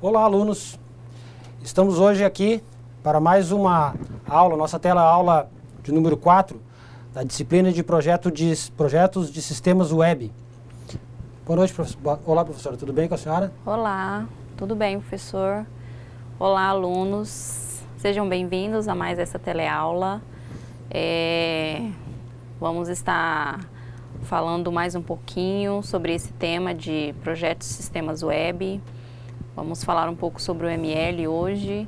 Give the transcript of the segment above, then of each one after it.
Olá, alunos! Estamos hoje aqui para mais uma aula, nossa tela-aula de número 4, da disciplina de projetos de sistemas web. Boa noite, professor. Olá, professora. Tudo bem com a senhora? Olá, tudo bem, professor? Olá, alunos. Sejam bem-vindos a mais essa teleaula. Vamos estar falando mais um pouquinho sobre esse tema de projetos de sistemas web. Vamos falar um pouco sobre o ML hoje.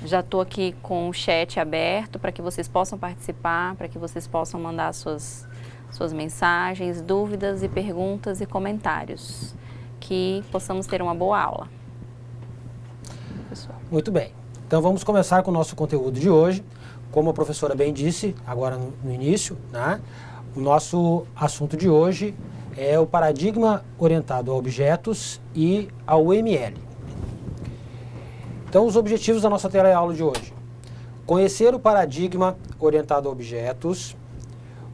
Já estou aqui com o chat aberto para que vocês possam participar, para que vocês possam mandar suas mensagens, dúvidas e perguntas e comentários, que possamos ter uma boa aula. Pessoal. Muito bem. Então vamos começar com o nosso conteúdo de hoje. Como a professora bem disse, agora no início, né? O nosso assunto de hoje é o paradigma orientado a objetos e ao ML. Então, os objetivos da nossa teleaula de hoje: conhecer o paradigma orientado a objetos,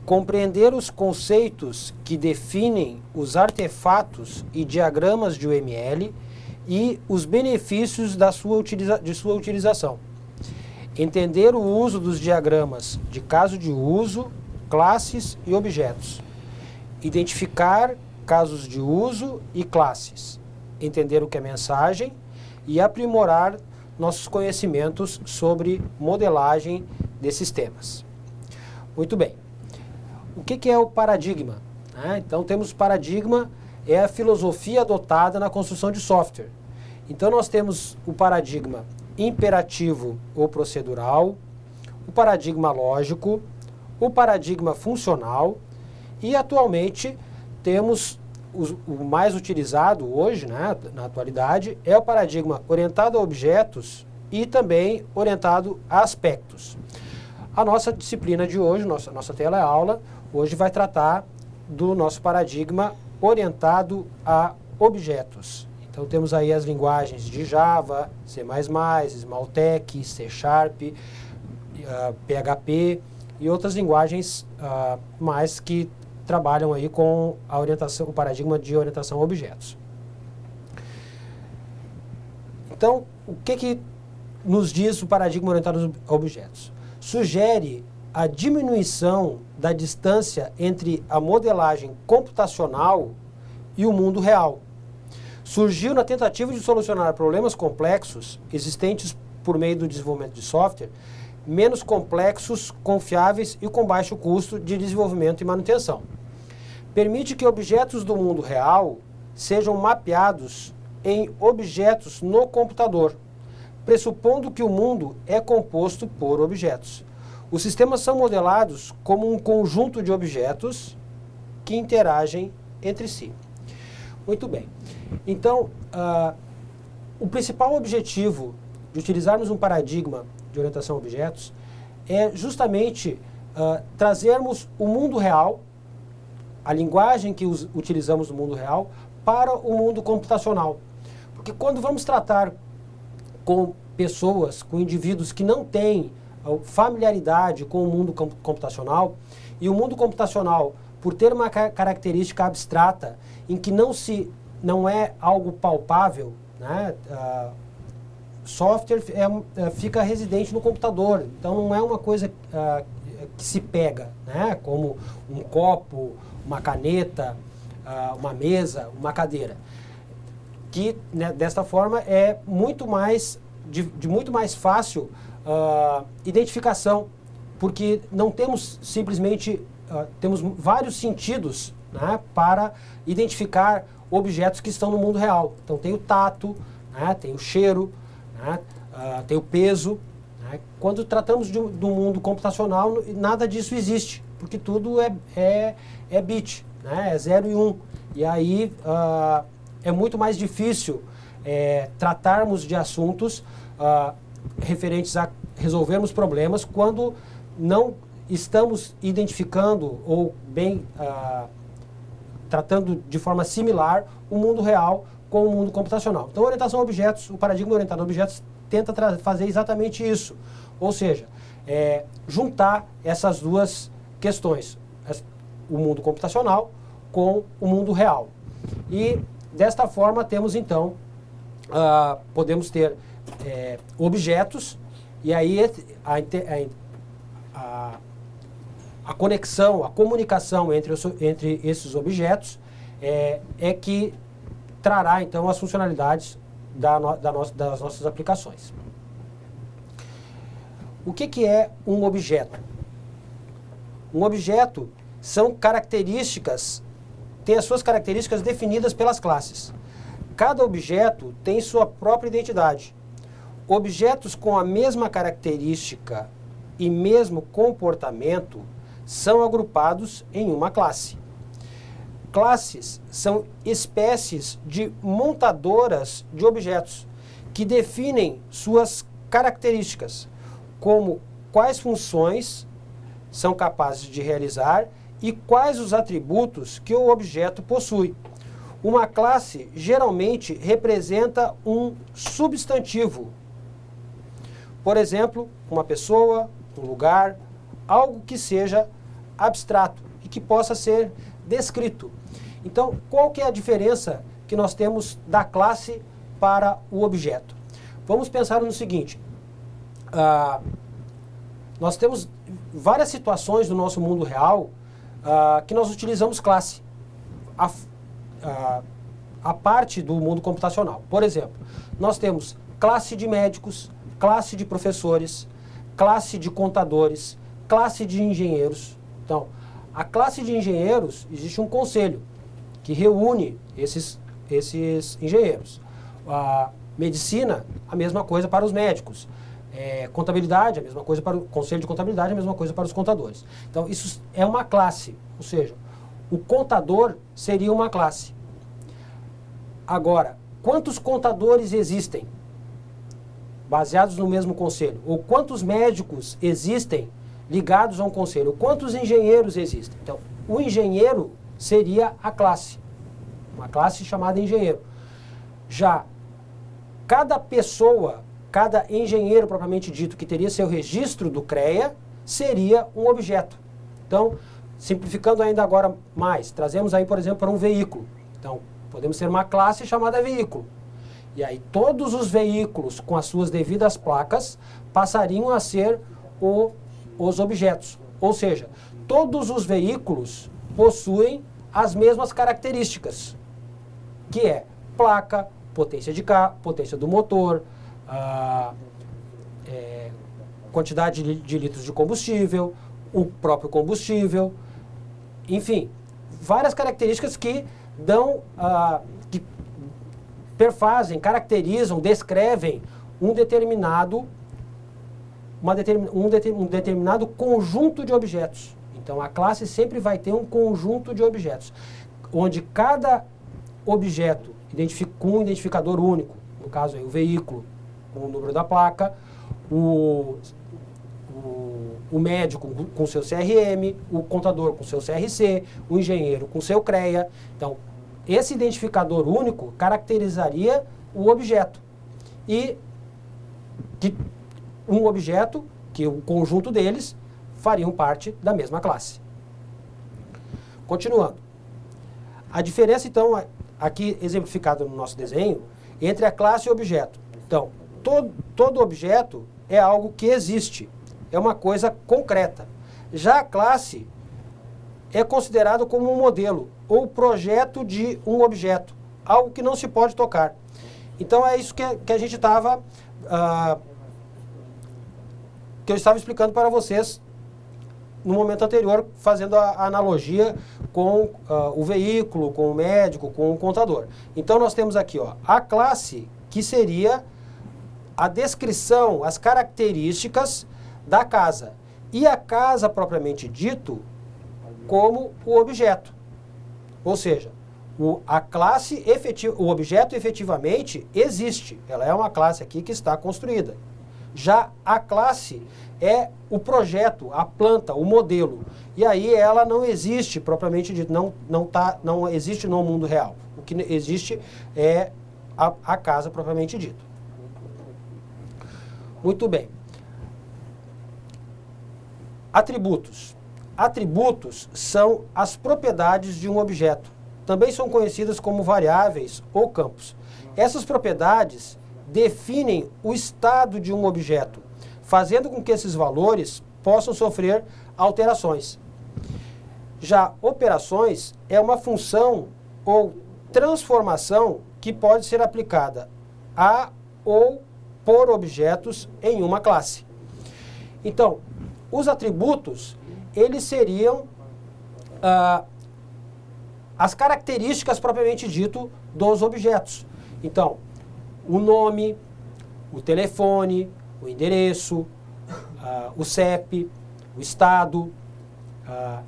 compreender os conceitos que definem os artefatos e diagramas de UML e os benefícios de sua utilização. Entender o uso dos diagramas de caso de uso, classes e objetos. Identificar casos de uso e classes. Entender o que é mensagem e aprimorar nossos conhecimentos sobre modelagem de sistemas. Muito bem. O que é o paradigma? Então, temos o paradigma, é a filosofia adotada na construção de software. Então, nós temos o paradigma imperativo ou procedural, o paradigma lógico, o paradigma funcional e, atualmente, temos o mais utilizado hoje, né, na atualidade, é o paradigma orientado a objetos e também orientado a aspectos. A nossa disciplina de hoje, nossa tela-aula, hoje vai tratar do nosso paradigma orientado a objetos. Então temos aí as linguagens de Java, C++, Smalltalk, C#, PHP e outras linguagens mais que trabalham aí com a orientação, o paradigma de orientação a objetos. Então, o que nos diz o paradigma orientado a objetos? Sugere a diminuição da distância entre a modelagem computacional e o mundo real. Surgiu na tentativa de solucionar problemas complexos existentes por meio do desenvolvimento de software, menos complexos, confiáveis e com baixo custo de desenvolvimento e manutenção. Permite que objetos do mundo real sejam mapeados em objetos no computador, pressupondo que o mundo é composto por objetos. Os sistemas são modelados como um conjunto de objetos que interagem entre si. Muito bem. Então, o principal objetivo de utilizarmos um paradigma de orientação a objetos é justamente trazermos o mundo real, a linguagem que utilizamos no mundo real, para o mundo computacional. Porque quando vamos tratar com pessoas, com indivíduos que não têm familiaridade com o mundo computacional, e o mundo computacional, por ter uma característica abstrata, em que não é algo palpável, né? Software fica residente no computador, então não é uma coisa que se pega, né? Como um copo, uma caneta, uma mesa, uma cadeira. Que, né, desta forma, é muito mais, de muito mais fácil identificação, porque não temos simplesmente, temos vários sentidos, né, para identificar objetos que estão no mundo real. Então tem o tato, né, tem o cheiro, né, tem o peso. Né. Quando tratamos do mundo computacional, nada disso existe, porque tudo é bit, né, é 0 e 1. E aí é muito mais difícil tratarmos de assuntos referentes a resolvermos problemas quando não estamos identificando ou bem tratando de forma similar o mundo real com o mundo computacional. Então, a orientação a objetos, o paradigma orientado a objetos tenta fazer exatamente isso. Ou seja, juntar essas duas questões, o mundo computacional com o mundo real. E, desta forma, temos, então, podemos ter objetos, e aí a conexão, a comunicação entre esses objetos é que trará, então, as funcionalidades das nossas aplicações. O que é um objeto? Um objeto são características, tem as suas características definidas pelas classes. Cada objeto tem sua própria identidade. Objetos com a mesma característica e mesmo comportamento são agrupados em uma classe. Classes são espécies de montadoras de objetos que definem suas características, como quais funções são capazes de realizar e quais os atributos que o objeto possui. Uma classe geralmente representa um substantivo. Por exemplo, uma pessoa, um lugar, algo que seja abstrato e que possa ser descrito. Então, qual que é a diferença que nós temos da classe para o objeto? Vamos pensar no seguinte. Nós temos várias situações no nosso mundo real que nós utilizamos classe. A parte do mundo computacional. Por exemplo, nós temos classe de médicos, classe de professores, classe de contadores, classe de engenheiros. Então, a classe de engenheiros, existe um conselho que reúne esses engenheiros. A medicina, a mesma coisa para os médicos. Contabilidade, a mesma coisa para o conselho de contabilidade, a mesma coisa para os contadores. Então, isso é uma classe, ou seja, o contador seria uma classe. Agora, quantos contadores existem baseados no mesmo conselho? Ou quantos médicos existem ligados a um conselho? Ou quantos engenheiros existem? Então, o engenheiro seria a classe, uma classe chamada engenheiro. Já cada pessoa, cada engenheiro propriamente dito que teria seu registro do CREA, seria um objeto. Então, simplificando ainda agora mais, trazemos aí, por exemplo, para um veículo. Então, podemos ter uma classe chamada veículo. E aí todos os veículos com as suas devidas placas passariam a ser os objetos. Ou seja, todos os veículos possuem as mesmas características, que é placa, potência potência do motor, quantidade de litros de combustível, o próprio combustível, enfim, várias características que dão, que perfazem, caracterizam, descrevem um determinado conjunto de objetos. Então, a classe sempre vai ter um conjunto de objetos, onde cada objeto com um identificador único, no caso aí, o veículo com o número da placa, o médico com seu CRM, o contador com seu CRC, o engenheiro com seu CREA. Então, esse identificador único caracterizaria o objeto. E um objeto, que o conjunto deles, fariam parte da mesma classe. Continuando. A diferença, então, aqui exemplificada no nosso desenho, entre a classe e o objeto. Então, todo objeto é algo que existe, é uma coisa concreta. Já a classe é considerado como um modelo ou projeto de um objeto, algo que não se pode tocar. Então, é isso que a gente estava, que eu estava explicando para vocês no momento anterior, fazendo a analogia com o veículo, com o médico, com o contador. Então, nós temos aqui a classe, que seria a descrição, as características da casa. E a casa, propriamente dito, como o objeto. Ou seja, o objeto efetivamente existe. Ela é uma classe aqui que está construída. Já a classe é o projeto, a planta, o modelo. E aí ela não existe, propriamente dito, não existe no mundo real. O que existe é a casa propriamente dito. Muito bem. Atributos. Atributos são as propriedades de um objeto. Também são conhecidas como variáveis ou campos. Essas propriedades definem o estado de um objeto, fazendo com que esses valores possam sofrer alterações. Já operações é uma função ou transformação que pode ser aplicada a ou por objetos em uma classe. Então, os atributos, eles seriam as características propriamente dito dos objetos. Então, o nome, o telefone, o endereço, o CEP, o estado,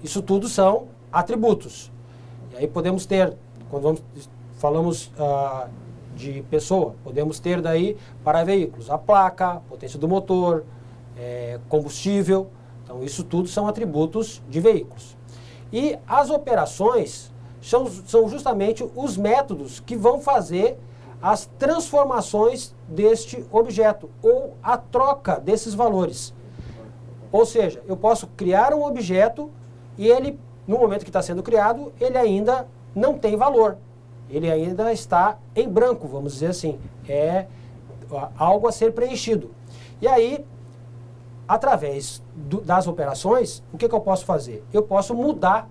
isso tudo são atributos. E aí podemos ter, quando falamos de pessoa, podemos ter daí para veículos a placa, potência do motor, combustível. Então isso tudo são atributos de veículos. E as operações são justamente os métodos que vão fazer as transformações deste objeto ou a troca desses valores. Ou seja, eu posso criar um objeto e ele, no momento que está sendo criado, ele ainda não tem valor. Ele ainda está em branco, vamos dizer assim. É algo a ser preenchido. E aí, através das operações, o que eu posso fazer? Eu posso mudar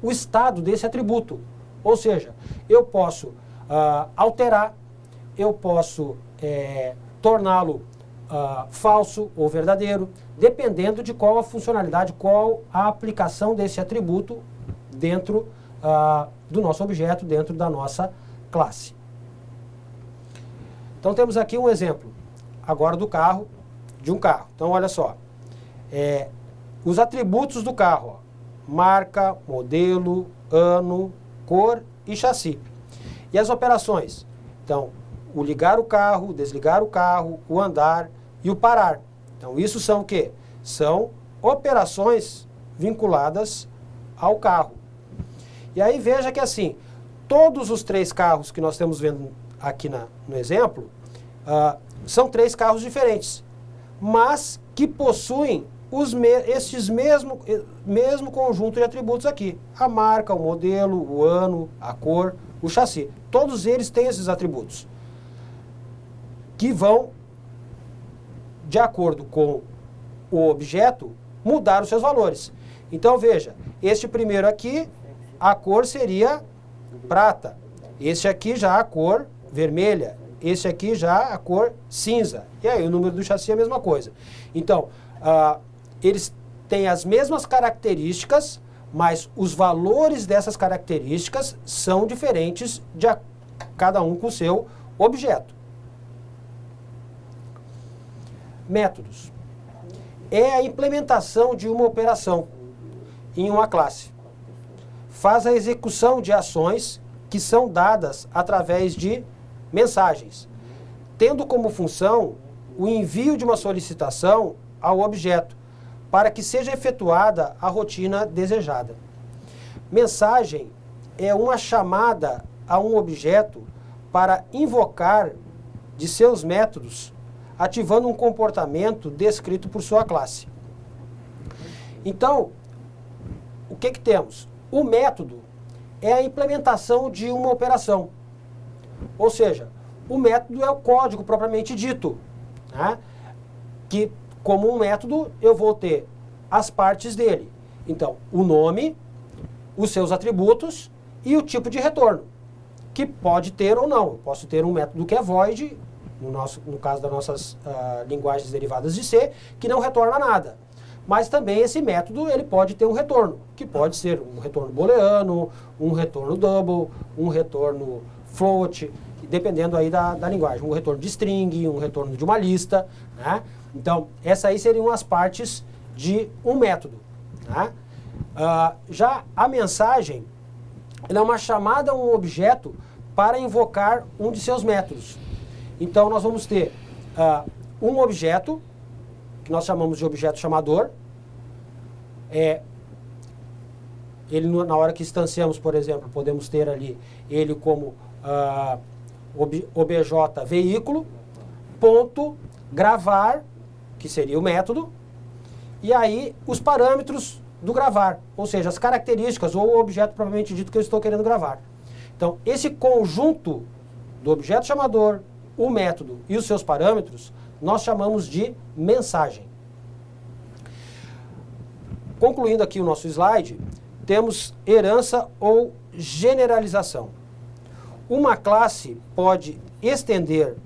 o estado desse atributo. Ou seja, eu posso alterar, eu posso torná-lo falso ou verdadeiro, dependendo de qual a funcionalidade, qual a aplicação desse atributo dentro do nosso objeto, dentro da nossa classe. Então temos aqui um exemplo, agora do carro, de um carro. Então olha só, os atributos do carro, ó, marca, modelo, ano, cor e chassi. E as operações? Então, o ligar o carro, o desligar o carro, o andar e o parar. Então, isso são o quê? São operações vinculadas ao carro. E aí veja que assim, todos os 3 carros que nós estamos vendo aqui no exemplo, são 3 carros diferentes, mas que possuem estes mesmo conjunto de atributos aqui. A marca, o modelo, o ano, a cor, o chassi. Todos eles têm esses atributos que vão, de acordo com o objeto, mudar os seus valores. Então veja, este primeiro aqui, a cor seria prata. Este aqui já a cor vermelha. Este aqui já a cor cinza. E aí o número do chassi é a mesma coisa. Então, eles têm as mesmas características, mas os valores dessas características são diferentes de cada um com o seu objeto. Métodos. É a implementação de uma operação em uma classe. Faz a execução de ações que são dadas através de mensagens, tendo como função o envio de uma solicitação ao objeto, para que seja efetuada a rotina desejada. Mensagem é uma chamada a um objeto para invocar de seus métodos, ativando um comportamento descrito por sua classe. Então, o que temos? O método é a implementação de uma operação. Ou seja, o método é o código propriamente dito, né? Que, como um método, eu vou ter as partes dele. Então, o nome, os seus atributos e o tipo de retorno, que pode ter ou não. Eu posso ter um método que é void, no caso das nossas linguagens derivadas de C, que não retorna nada. Mas também esse método ele pode ter um retorno, que pode ser um retorno booleano, um retorno double, um retorno float, dependendo aí da linguagem. Um retorno de string, um retorno de uma lista, né? Então, essas aí seriam as partes de um método, né? Já a mensagem, ela é uma chamada a um objeto para invocar um de seus métodos. Então, nós vamos ter um objeto, que nós chamamos de objeto chamador. Ele, na hora que instanciamos, por exemplo, podemos ter ali ele como obj veículo, ponto, gravar, que seria o método, e aí os parâmetros do gravar, ou seja, as características ou o objeto propriamente dito que eu estou querendo gravar. Então, esse conjunto do objeto chamador, o método e os seus parâmetros, nós chamamos de mensagem. Concluindo aqui o nosso slide, temos herança ou generalização. Uma classe pode estender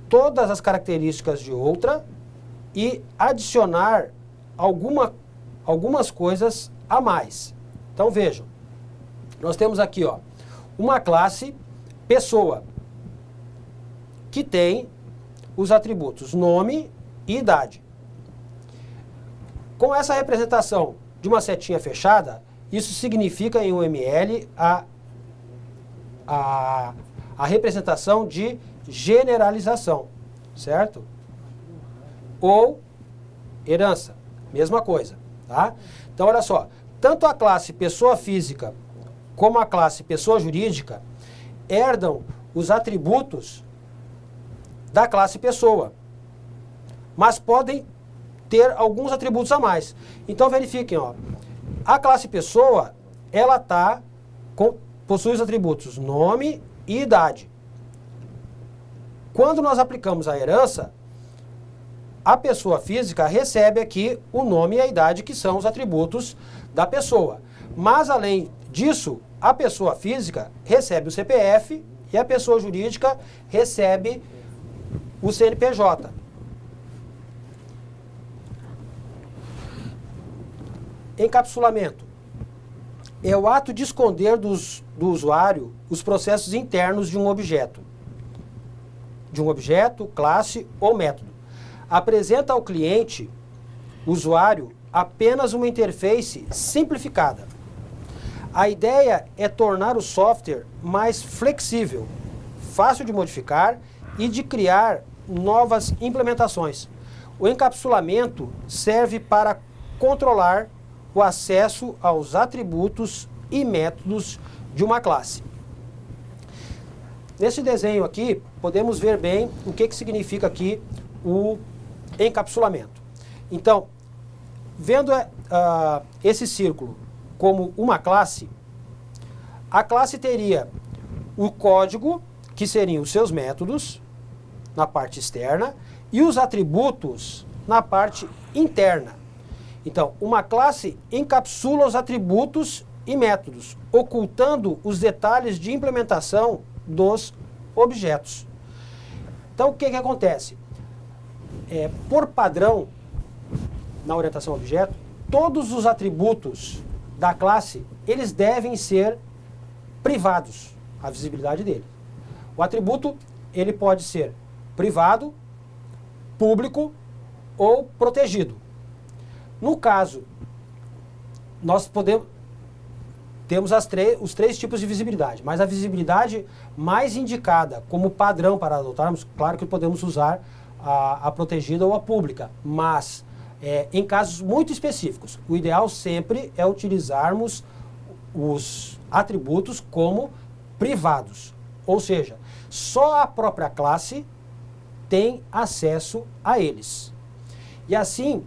todas as características de outra e adicionar algumas coisas a mais. Então vejam, nós temos aqui uma classe pessoa, que tem os atributos nome e idade. Com essa representação de uma setinha fechada, isso significa em UML a representação de generalização, certo? Ou herança, mesma coisa, tá? Então, olha só, tanto a classe pessoa física como a classe pessoa jurídica herdam os atributos da classe pessoa, mas podem ter alguns atributos a mais. Então, verifiquem, a classe pessoa, ela possui os atributos nome e idade. Quando nós aplicamos a herança, a pessoa física recebe aqui o nome e a idade, que são os atributos da pessoa. Mas, além disso, a pessoa física recebe o CPF e a pessoa jurídica recebe o CNPJ. Encapsulamento é o ato de esconder do usuário os processos internos de um objeto, classe ou método. Apresenta ao cliente, usuário, apenas uma interface simplificada. A ideia é tornar o software mais flexível, fácil de modificar e de criar novas implementações. O encapsulamento serve para controlar o acesso aos atributos e métodos de uma classe. Nesse desenho aqui, podemos ver bem o que significa aqui o encapsulamento. Então, vendo esse círculo como uma classe, a classe teria o código, que seriam os seus métodos, na parte externa, e os atributos na parte interna. Então, uma classe encapsula os atributos e métodos, ocultando os detalhes de implementação dos objetos. Então, o que acontece? Por padrão, na orientação a objeto, todos os atributos da classe, eles devem ser privados, a visibilidade dele. O atributo, ele pode ser privado, público ou protegido. No caso, nós temos os três tipos de visibilidade, mas a visibilidade mais indicada como padrão para adotarmos, claro que podemos usar a protegida ou a pública, mas em casos muito específicos, o ideal sempre é utilizarmos os atributos como privados, ou seja, só a própria classe tem acesso a eles. E assim,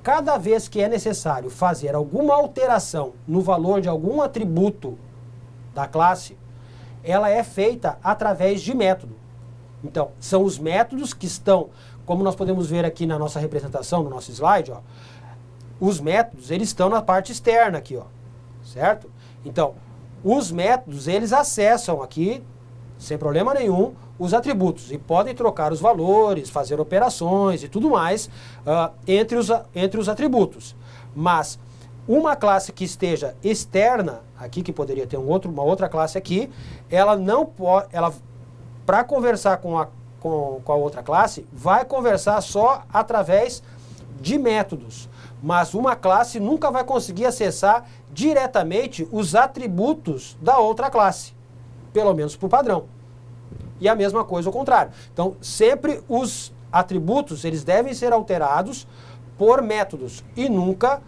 cada vez que é necessário fazer alguma alteração no valor de algum atributo da classe, ela é feita através de método. Então, são os métodos que estão, como nós podemos ver aqui na nossa representação, no nosso slide, os métodos, eles estão na parte externa aqui, certo? Então, os métodos, eles acessam aqui, sem problema nenhum, os atributos e podem trocar os valores, fazer operações e tudo mais entre os atributos. Mas uma classe que esteja externa, aqui que poderia ter uma outra classe aqui, ela não pode, para conversar com a outra classe, vai conversar só através de métodos. Mas uma classe nunca vai conseguir acessar diretamente os atributos da outra classe, pelo menos por padrão. E a mesma coisa ao contrário. Então, sempre os atributos, eles devem ser alterados por métodos e nunca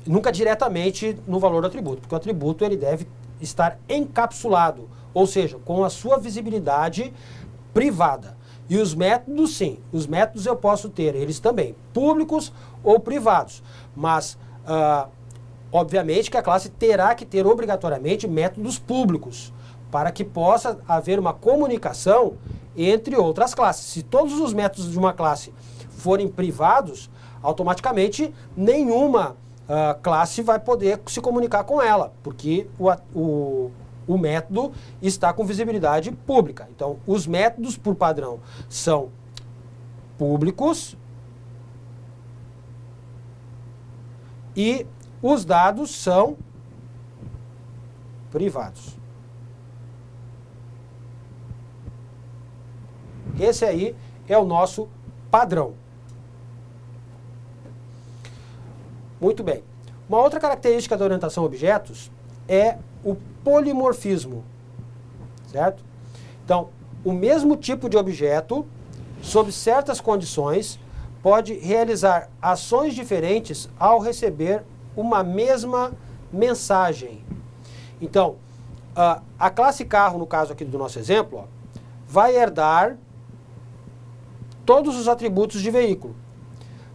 nunca diretamente no valor do atributo, porque o atributo ele deve estar encapsulado, ou seja, com a sua visibilidade privada. E os métodos, sim, os métodos eu posso ter eles também, públicos ou privados, mas Obviamente que a classe terá que ter obrigatoriamente métodos públicos, para que possa haver uma comunicação entre outras classes. Se todos os métodos de uma classe forem privados, automaticamente nenhuma classe vai poder se comunicar com ela, porque o método está com visibilidade pública. Então, os métodos, por padrão, são públicos e os dados são privados. Esse aí é o nosso padrão. Muito bem. Uma outra característica da orientação a objetos é o polimorfismo, certo? Então, o mesmo tipo de objeto, sob certas condições, pode realizar ações diferentes ao receber uma mesma mensagem. Então, a classe carro, no caso aqui do nosso exemplo, ó, vai herdar todos os atributos de veículo,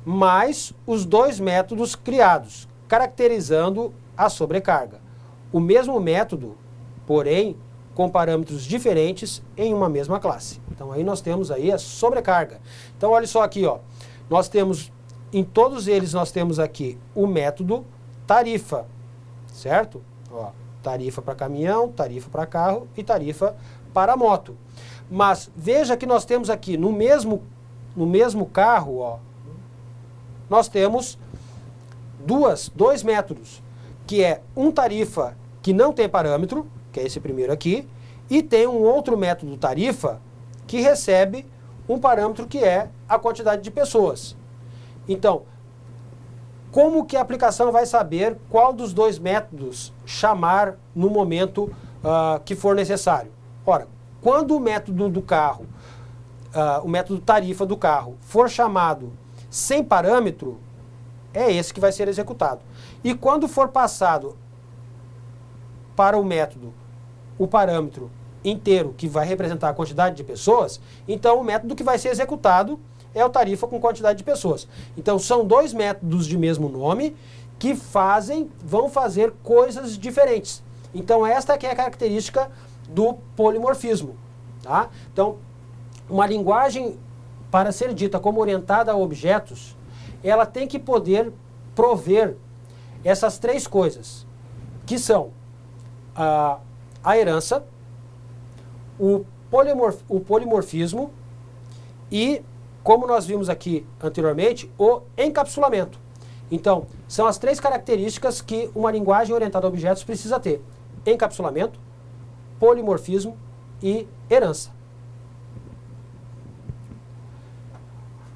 mais os dois métodos criados, caracterizando a sobrecarga. O mesmo método, porém, com parâmetros diferentes em uma mesma classe. Então aí nós temos aí a sobrecarga. Então olha só aqui, ó, nós temos, em todos eles nós temos aqui o método tarifa, certo? Ó, tarifa para caminhão, tarifa para carro e tarifa para moto. Mas veja que nós temos aqui no mesmo carro, ó, nós temos dois métodos, que é um tarifa que não tem parâmetro, que é esse primeiro aqui, e tem um outro método tarifa que recebe um parâmetro que é a quantidade de pessoas. Então, como que a aplicação vai saber qual dos dois métodos chamar no momento que for necessário? Ora, quando o método do carro, o método tarifa do carro for chamado sem parâmetro, é esse que vai ser executado. E quando for passado para o método o parâmetro inteiro, que vai representar a quantidade de pessoas, então o método que vai ser executado é o tarifa com quantidade de pessoas. Então são dois métodos de mesmo nome que vão fazer coisas diferentes. Então esta que é a característica do polimorfismo. Tá? Então, uma linguagem, para ser dita como orientada a objetos, ela tem que poder prover essas três coisas, que são a herança, o polimorfismo e, como nós vimos aqui anteriormente, o encapsulamento. Então, são as três características que uma linguagem orientada a objetos precisa ter: encapsulamento, polimorfismo e herança.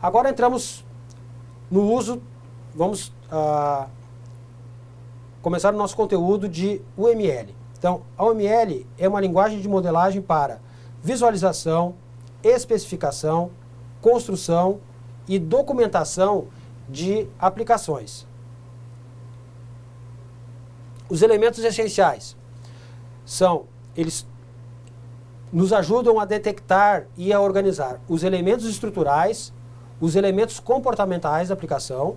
Agora entramos no uso, vamos começar o nosso conteúdo de UML. Então, a UML é uma linguagem de modelagem para visualização, especificação, construção e documentação de aplicações. Os elementos essenciais eles nos ajudam a detectar e a organizar os elementos estruturais, os elementos comportamentais da aplicação,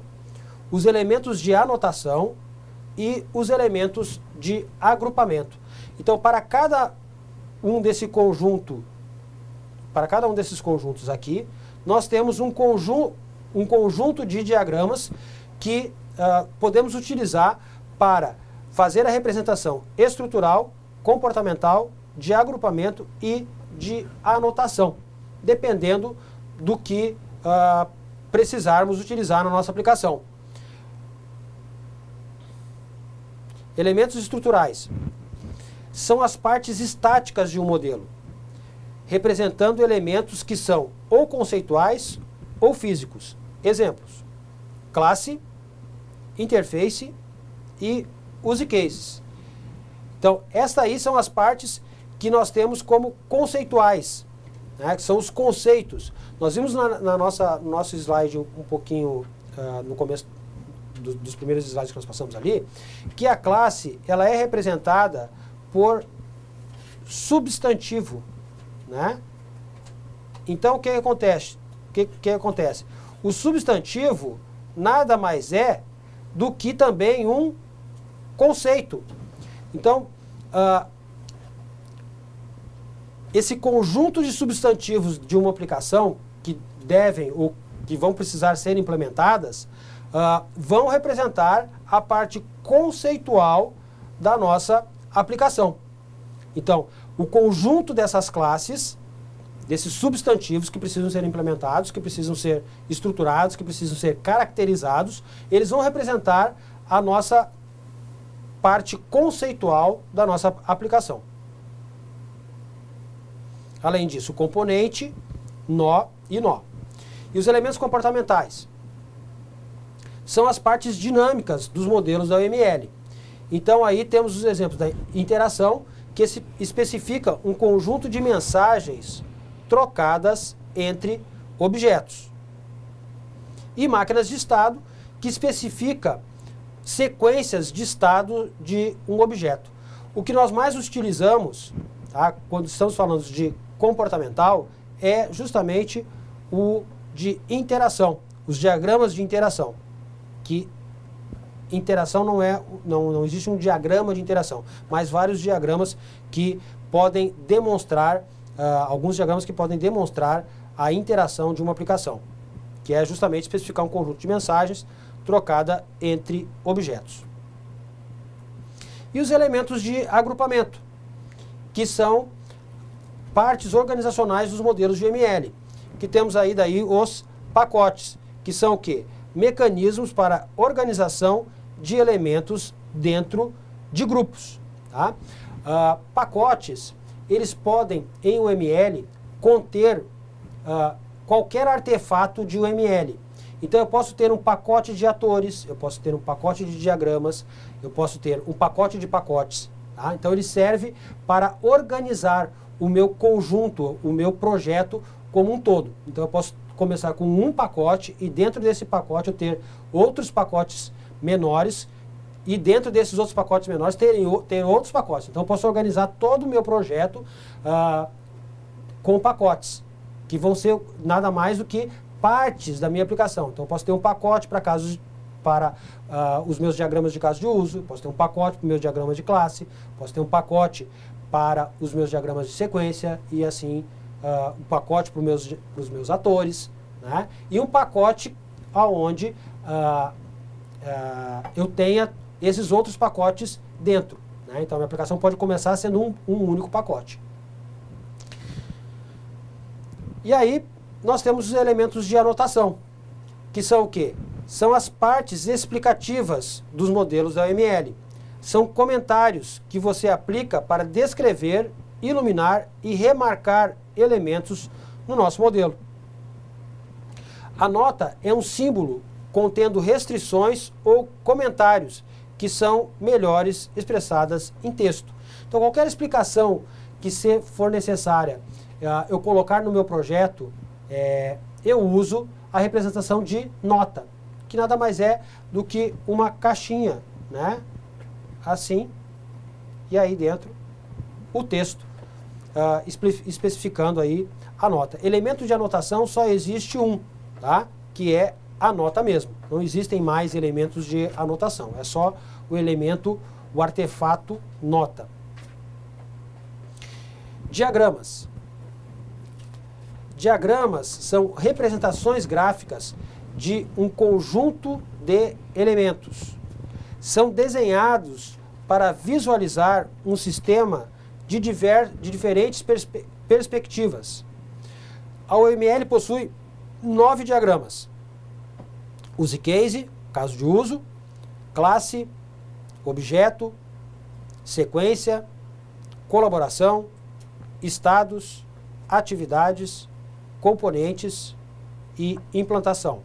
os elementos de anotação e os elementos de agrupamento. Então, para cada um desses conjuntos aqui, nós temos um conjunto de diagramas que podemos utilizar para fazer a representação estrutural, comportamental, de agrupamento e de anotação, dependendo do que precisarmos utilizar na nossa aplicação. Elementos estruturais são as partes estáticas de um modelo, representando elementos que são ou conceituais ou físicos. Exemplos: classe, interface e use cases. Então, estas aí são as partes que nós temos como conceituais, né, que são os conceitos. Nós vimos no nosso slide um pouquinho no começo dos primeiros slides que nós passamos ali, que a classe ela é representada por substantivo, né? Então o que acontece? O substantivo nada mais é do que também um conceito. Então, esse conjunto de substantivos de uma aplicação que devem ou que vão precisar ser implementadas, vão representar a parte conceitual da nossa aplicação. Então, o conjunto dessas classes, desses substantivos que precisam ser implementados, que precisam ser estruturados, que precisam ser caracterizados, eles vão representar a nossa parte conceitual da nossa aplicação. Além disso, o componente, nó e nó. E os elementos comportamentais são as partes dinâmicas dos modelos da UML. Então aí temos os exemplos da interação, que especifica um conjunto de mensagens trocadas entre objetos. E máquinas de estado, que especifica sequências de estado de um objeto. O que nós mais utilizamos, tá, quando estamos falando de comportamental, é justamente o de interação, os diagramas de interação. Que interação não existe um diagrama de interação, mas vários diagramas que podem demonstrar, alguns diagramas que podem demonstrar a interação de uma aplicação, que é justamente especificar um conjunto de mensagens trocada entre objetos. E os elementos de agrupamento, que são partes organizacionais dos modelos de UML, que temos aí daí os pacotes, que são o quê? Mecanismos para organização de elementos dentro de grupos. Tá? Pacotes, eles podem, em UML, conter qualquer artefato de UML. Então eu posso ter um pacote de atores, eu posso ter um pacote de diagramas, eu posso ter um pacote de pacotes. Tá? Então ele serve para organizar o meu conjunto, o meu projeto como um todo. Então eu posso começar com um pacote e dentro desse pacote eu ter outros pacotes menores e dentro desses outros pacotes menores ter outros pacotes. Então eu posso organizar todo o meu projeto com pacotes, que vão ser nada mais do que partes da minha aplicação. Então eu posso ter um pacote para os meus diagramas de caso de uso, posso ter um pacote para os meus diagramas de classe, posso ter um pacote para os meus diagramas de sequência e assim um pacote para os meus atores, né? E um pacote onde eu tenha esses outros pacotes dentro, né? Então a minha aplicação pode começar sendo um único pacote. E aí nós temos os elementos de anotação, que são o quê? São as partes explicativas dos modelos da UML. São comentários que você aplica para descrever, iluminar e remarcar elementos no nosso modelo. A nota é um símbolo contendo restrições ou comentários que são melhores expressadas em texto. Então qualquer explicação que for necessária eu colocar no meu projeto, eu uso a representação de nota, que nada mais é do que uma caixinha, né? Assim, e aí dentro o texto especificando aí a nota. Elemento de anotação só existe um, tá? Que é a nota mesmo. Não existem mais elementos de anotação, é só o elemento, o artefato nota. Diagramas. Diagramas são representações gráficas de um conjunto de elementos. São desenhados para visualizar um sistema de diferentes perspectivas. A UML possui 9 diagramas. Use case, caso de uso, classe, objeto, sequência, colaboração, estados, atividades, componentes e implantação.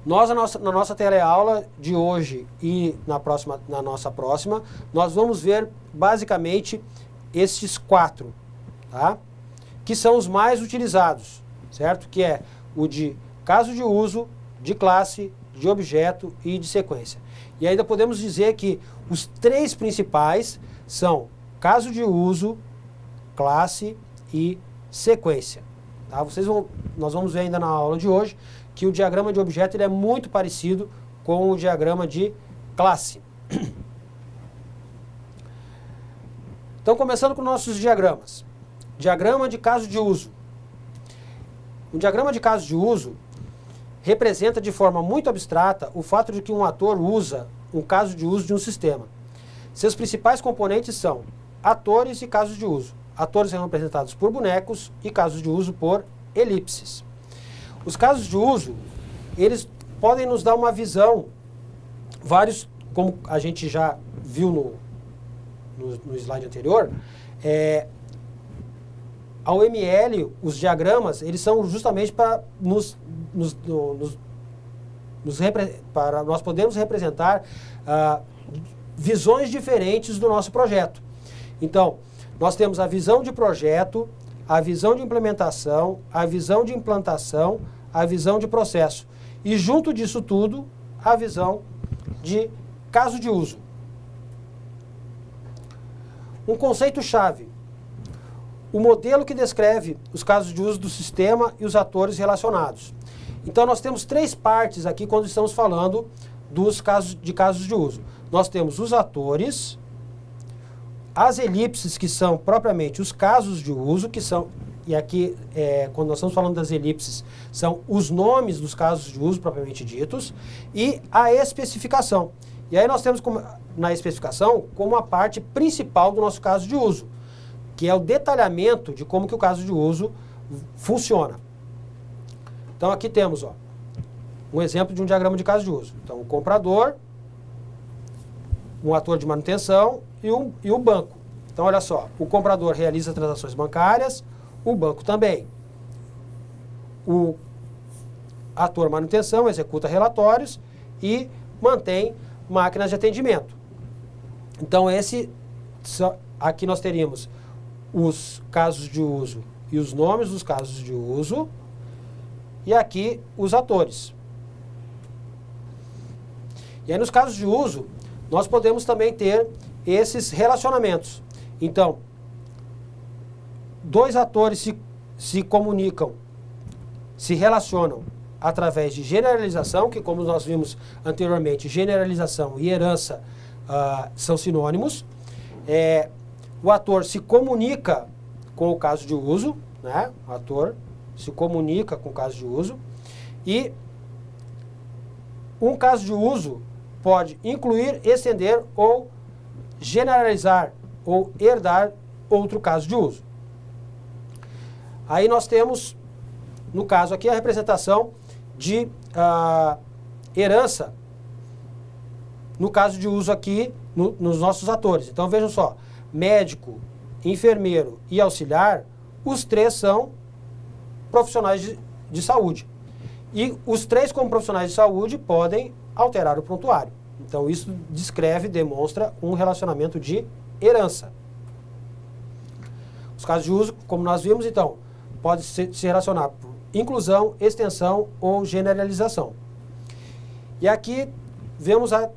Nós, na nossa teleaula de hoje e na nossa próxima, nós vamos ver basicamente estes 4, tá? Que são os mais utilizados, certo? Que é o de caso de uso, de classe, de objeto e de sequência. E ainda podemos dizer que os 3 principais são caso de uso, classe e sequência. Tá? Nós vamos ver ainda na aula de hoje que o diagrama de objeto ele é muito parecido com o diagrama de classe. Então, começando com nossos diagramas. Diagrama de caso de uso. Um diagrama de caso de uso representa de forma muito abstrata o fato de que um ator usa um caso de uso de um sistema. Seus principais componentes são atores e casos de uso. Atores são representados por bonecos e casos de uso por elipses. Os casos de uso, eles podem nos dar uma visão, vários, como a gente já viu no slide anterior, a UML, os diagramas, eles são justamente para para nós podermos representar visões diferentes do nosso projeto. Então, nós temos a visão de projeto, a visão de implementação, a visão de implantação, a visão de processo. E junto disso tudo, a visão de caso de uso. Um conceito-chave. O modelo que descreve os casos de uso do sistema e os atores relacionados. Então, nós temos três partes aqui quando estamos falando dos casos de uso. Nós temos os atores, as elipses, que são propriamente os casos de uso, que são, e aqui, quando nós estamos falando das elipses, são os nomes dos casos de uso propriamente ditos, e a especificação. E aí nós temos na especificação como a parte principal do nosso caso de uso, que é o detalhamento de como que o caso de uso funciona. Então aqui temos um exemplo de um diagrama de caso de uso. Então, o comprador, um ator de manutenção e o banco. Então, olha só, o comprador realiza transações bancárias, o banco também. O ator manutenção executa relatórios e mantém máquinas de atendimento. Então, aqui nós teríamos os casos de uso e os nomes dos casos de uso, e aqui os atores. E aí, nos casos de uso, nós podemos também ter esses relacionamentos. Então, dois atores se comunicam, se relacionam através de generalização, que, como nós vimos anteriormente, generalização e herança são sinônimos. O ator se comunica com o caso de uso, né? O ator se comunica com o caso de uso. E um caso de uso pode incluir, estender ou generalizar ou herdar outro caso de uso. Aí nós temos, no caso aqui, a representação de herança, no caso de uso aqui, nos nossos atores. Então vejam só, médico, enfermeiro e auxiliar, os três são profissionais de saúde. E os três, como profissionais de saúde, podem alterar o prontuário. Então isso descreve, demonstra um relacionamento de herança. Os casos de uso, como nós vimos, então, pode se relacionar por inclusão, extensão ou generalização. E aqui vemos a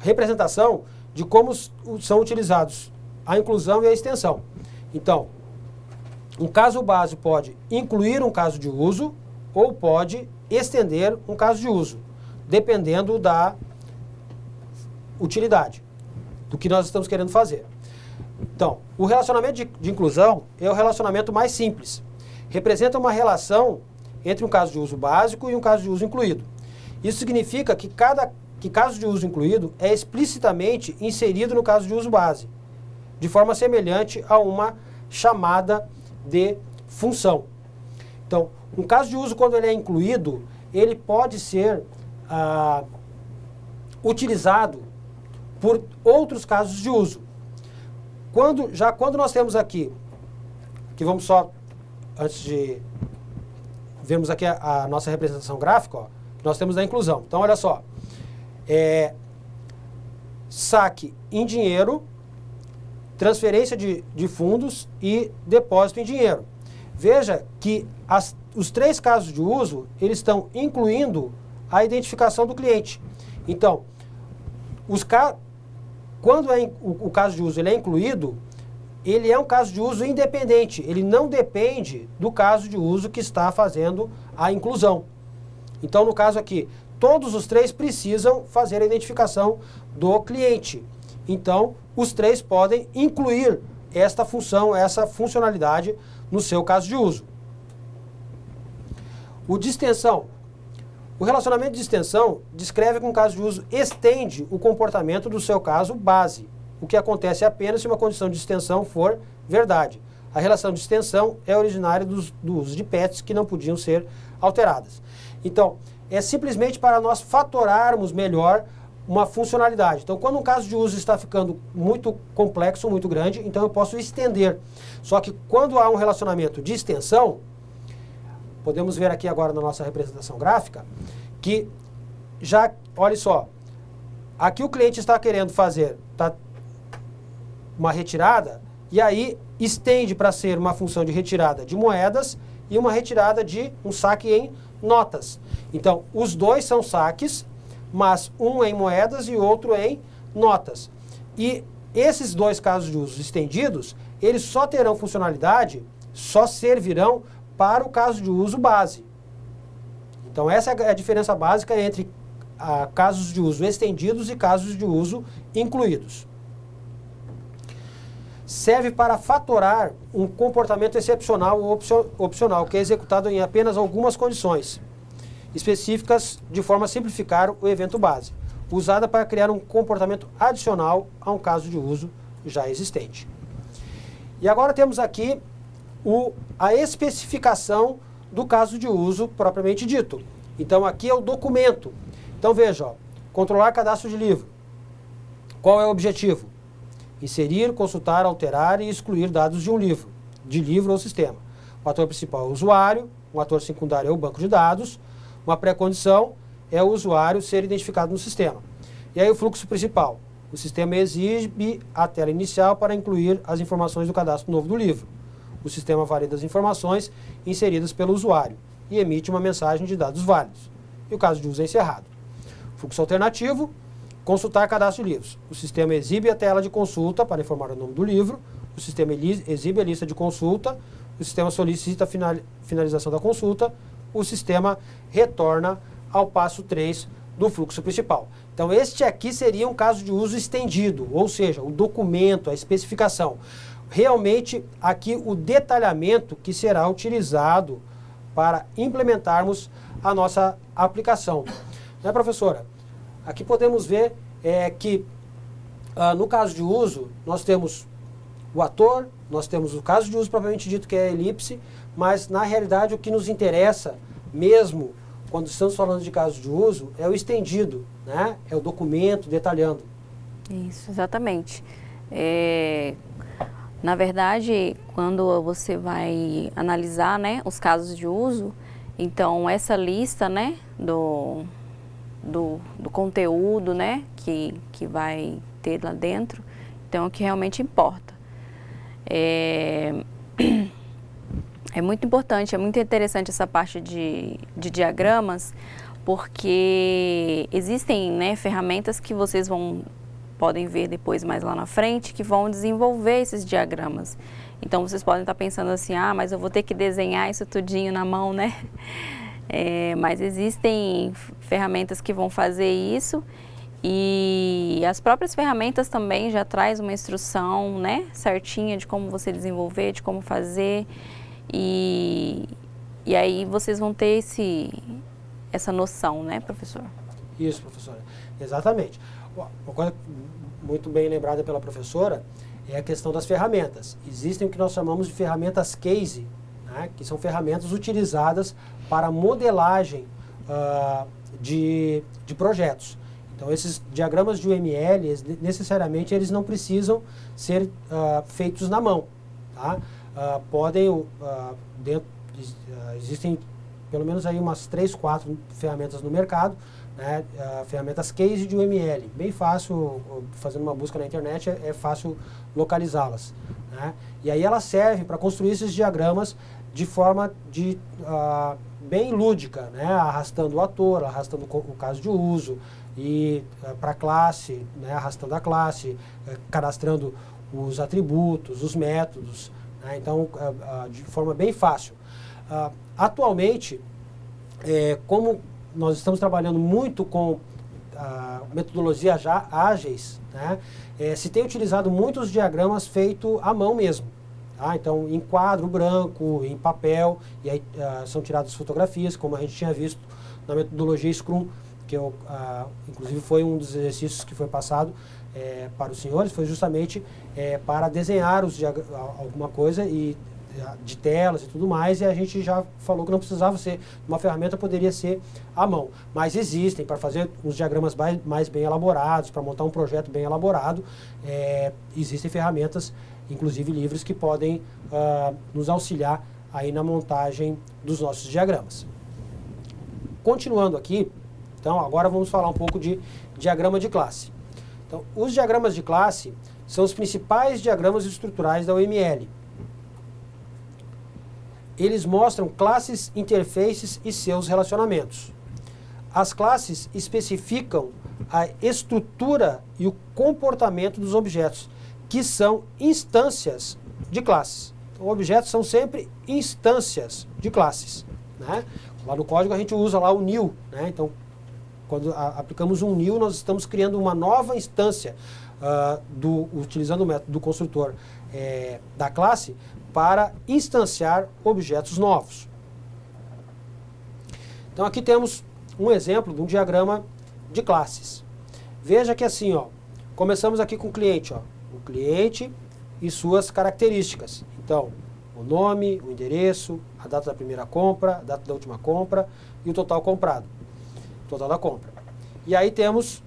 representação de como são utilizados a inclusão e a extensão. Então, um caso base pode incluir um caso de uso ou pode estender um caso de uso, dependendo da utilidade, do que nós estamos querendo fazer. Então, o relacionamento de inclusão é o relacionamento mais simples. Representa uma relação entre um caso de uso básico e um caso de uso incluído. Isso significa que caso de uso incluído é explicitamente inserido no caso de uso base, de forma semelhante a uma chamada de função. Então, um caso de uso, quando ele é incluído, ele pode ser utilizado por outros casos de uso. Quando nós temos aqui, que vamos só, antes de vermos aqui a nossa representação gráfica, nós temos a inclusão. Então, olha só, saque em dinheiro, transferência de fundos e depósito em dinheiro. Veja que os três casos de uso, eles estão incluindo a identificação do cliente. Então, quando o caso de uso ele é incluído, ele é um caso de uso independente. Ele não depende do caso de uso que está fazendo a inclusão. Então, no caso aqui, todos os três precisam fazer a identificação do cliente. Então, os três podem incluir esta função, essa funcionalidade no seu caso de uso. O de extensão. O relacionamento de extensão descreve que um caso de uso estende o comportamento do seu caso base, o que acontece apenas se uma condição de extensão for verdade. A relação de extensão é originária do uso de PETs que não podiam ser alteradas. Então, é simplesmente para nós fatorarmos melhor uma funcionalidade. Então, quando um caso de uso está ficando muito complexo, muito grande, então eu posso estender. Só que quando há um relacionamento de extensão, podemos ver aqui agora na nossa representação gráfica, que já, olha só, aqui o cliente está querendo fazer uma retirada, e aí estende para ser uma função de retirada de moedas e uma retirada de um saque em notas. Então, os dois são saques, mas um em moedas e outro em notas. E esses dois casos de uso estendidos, eles só terão funcionalidade, só servirão para o caso de uso base. Então, essa é a diferença básica entre casos de uso estendidos e casos de uso incluídos. Serve para fatorar um comportamento excepcional ou opcional, que é executado em apenas algumas condições específicas de forma a simplificar o evento base, usada para criar um comportamento adicional a um caso de uso já existente. E agora temos aqui a especificação do caso de uso propriamente dito. Então aqui é o documento. Então veja, ó, controlar cadastro de livro. Qual é o objetivo? Inserir, consultar, alterar e excluir dados de um livro, ou sistema. O ator principal é o usuário, um ator secundário é o banco de dados, uma pré-condição é o usuário ser identificado no sistema. E aí o fluxo principal. O sistema exibe a tela inicial para incluir as informações do cadastro novo do livro. O sistema valida as informações inseridas pelo usuário e emite uma mensagem de dados válidos. E o caso de uso é encerrado. Fluxo alternativo. Consultar cadastro de livros. O sistema exibe a tela de consulta para informar o nome do livro. O sistema exibe a lista de consulta. O sistema solicita a finalização da consulta. O sistema retorna ao passo 3 do fluxo principal. Então, este aqui seria um caso de uso estendido, ou seja, o documento, a especificação. Realmente, aqui o detalhamento que será utilizado para implementarmos a nossa aplicação. Né, professora? Aqui podemos ver que, no caso de uso, nós temos o ator, nós temos o caso de uso propriamente dito, que é a elipse, mas, na realidade, o que nos interessa mesmo, quando estamos falando de caso de uso, é o estendido, né? É o documento detalhando. Isso, exatamente. Na verdade, quando você vai analisar, né, os casos de uso, então essa lista, né, do conteúdo, né, que vai ter lá dentro, então é o que realmente importa. É muito importante, é muito interessante essa parte de diagramas, porque existem, né, ferramentas que vocês podem ver depois mais lá na frente, que vão desenvolver esses diagramas. Então vocês podem estar pensando assim, mas eu vou ter que desenhar isso tudinho na mão, né? Mas existem ferramentas que vão fazer isso, e as próprias ferramentas também já traz uma instrução, né, certinha de como você desenvolver, de como fazer, e aí vocês vão ter essa noção, né, professor? Isso, professora. Exatamente. Uma coisa muito bem lembrada pela professora é a questão das ferramentas. Existem o que nós chamamos de ferramentas case, né, que são ferramentas utilizadas para modelagem de projetos. Então, esses diagramas de UML, necessariamente, eles não precisam ser feitos na mão. Tá? Existem pelo menos aí umas 3, 4 ferramentas no mercado, né? Ferramentas case de UML. Bem fácil, fazendo uma busca na internet, é fácil localizá-las. Né? E aí ela serve para construir esses diagramas de forma bem lúdica, né? Arrastando o ator, arrastando o caso de uso, e para a classe, né? Arrastando a classe, cadastrando os atributos, os métodos, né? Então, de forma bem fácil. Atualmente, como nós estamos trabalhando muito com metodologias já ágeis, né? Se tem utilizado muitos diagramas feitos à mão mesmo. Tá? Então, em quadro branco, em papel, e aí são tiradas fotografias, como a gente tinha visto na metodologia Scrum, que inclusive foi um dos exercícios que foi passado para os senhores, foi justamente para desenhar alguma coisa de telas e tudo mais, e a gente já falou que não precisava ser uma ferramenta, poderia ser à mão. Mas existem, para fazer os diagramas mais bem elaborados, para montar um projeto bem elaborado, existem ferramentas, inclusive livres, que podem nos auxiliar aí na montagem dos nossos diagramas. Continuando aqui, então agora vamos falar um pouco de diagrama de classe. Então, os diagramas de classe são os principais diagramas estruturais da UML. Eles mostram classes, interfaces e seus relacionamentos. As classes especificam a estrutura e o comportamento dos objetos, que são instâncias de classes. Então, objetos são sempre instâncias de classes, né? Lá no código a gente usa lá o new, né? Então, quando aplicamos um new, nós estamos criando uma nova instância utilizando o método do construtor da classe para instanciar objetos novos. Então aqui temos um exemplo de um diagrama de classes. Veja que assim, ó, começamos aqui com o cliente, ó, o cliente e suas características. Então, o nome, o endereço, a data da primeira compra, a data da última compra e o total comprado, total da compra. E aí temos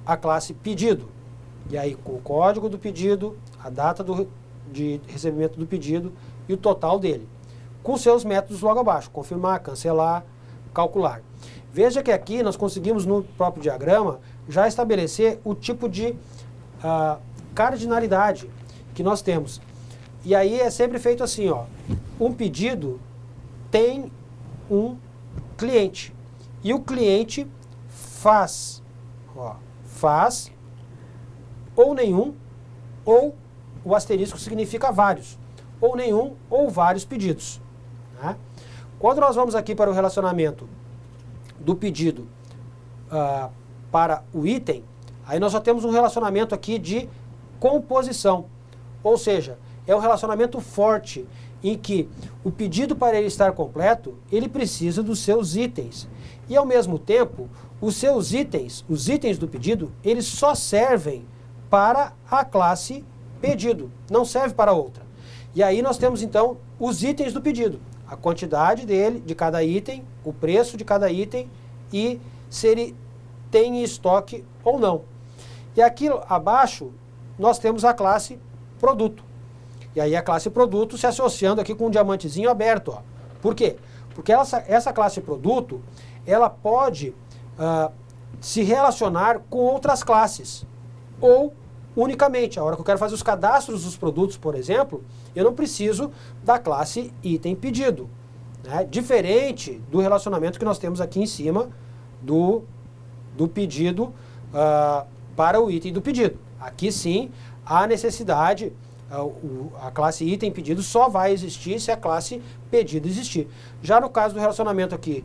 a classe pedido. E aí com o código do pedido, a data de recebimento do pedido e o total dele. Com seus métodos logo abaixo, confirmar, cancelar, calcular. Veja que aqui nós conseguimos no próprio diagrama já estabelecer o tipo de cardinalidade que nós temos. E aí é sempre feito assim, ó, um pedido tem um cliente. E o cliente faz ou nenhum, ou o asterisco significa vários, ou nenhum, ou vários pedidos. Né? Quando nós vamos aqui para o relacionamento do pedido para o item, aí nós só temos um relacionamento aqui de composição. Ou seja, é um relacionamento forte, em que o pedido, para ele estar completo, ele precisa dos seus itens. E ao mesmo tempo, os seus itens, os itens do pedido, eles só servem para a classe pedido, não serve para outra. E aí nós temos então os itens do pedido, a quantidade dele, de cada item, o preço de cada item e se ele tem em estoque ou não. E aqui abaixo nós temos a classe produto. E aí a classe produto se associando aqui com um diamantezinho aberto. Ó. Por quê? Porque essa classe produto, ela pode se relacionar com outras classes. Ou unicamente, a hora que eu quero fazer os cadastros dos produtos, por exemplo, eu não preciso da classe item pedido. Né? Diferente do relacionamento que nós temos aqui em cima do pedido para o item do pedido. Aqui sim, há necessidade, a classe item pedido só vai existir se a classe pedido existir. Já no caso do relacionamento aqui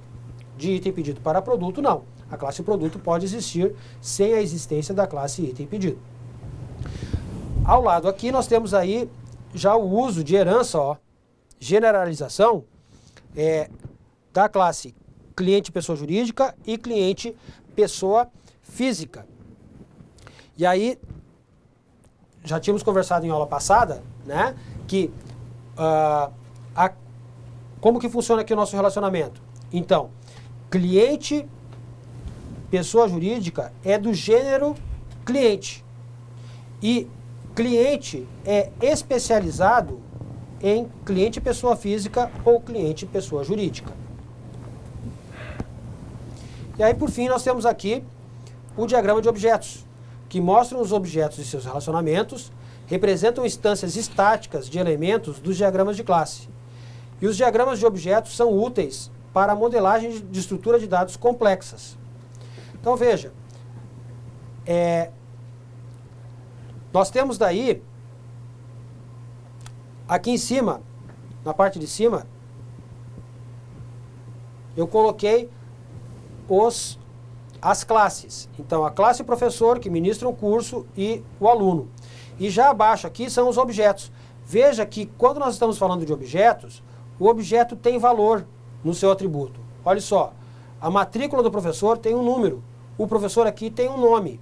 de item pedido para produto, não. A classe produto pode existir sem a existência da classe item pedido. Ao lado aqui nós temos aí já o uso de herança, ó, generalização da classe cliente pessoa jurídica e cliente pessoa física. E aí, já tínhamos conversado em aula passada, né, que como que funciona aqui o nosso relacionamento? Então, cliente pessoa jurídica é do gênero cliente. E cliente é especializado em cliente pessoa física ou cliente pessoa jurídica. E aí, por fim, nós temos aqui o diagrama de objetos, que mostram os objetos e seus relacionamentos, representam instâncias estáticas de elementos dos diagramas de classe. E os diagramas de objetos são úteis para a modelagem de estrutura de dados complexas. Então, veja, nós temos daí, aqui em cima, na parte de cima, eu coloquei as classes. Então, a classe professor que ministra um curso e o aluno. E já abaixo aqui são os objetos. Veja que quando nós estamos falando de objetos, o objeto tem valor no seu atributo. Olha só, a matrícula do professor tem um número, o professor aqui tem um nome.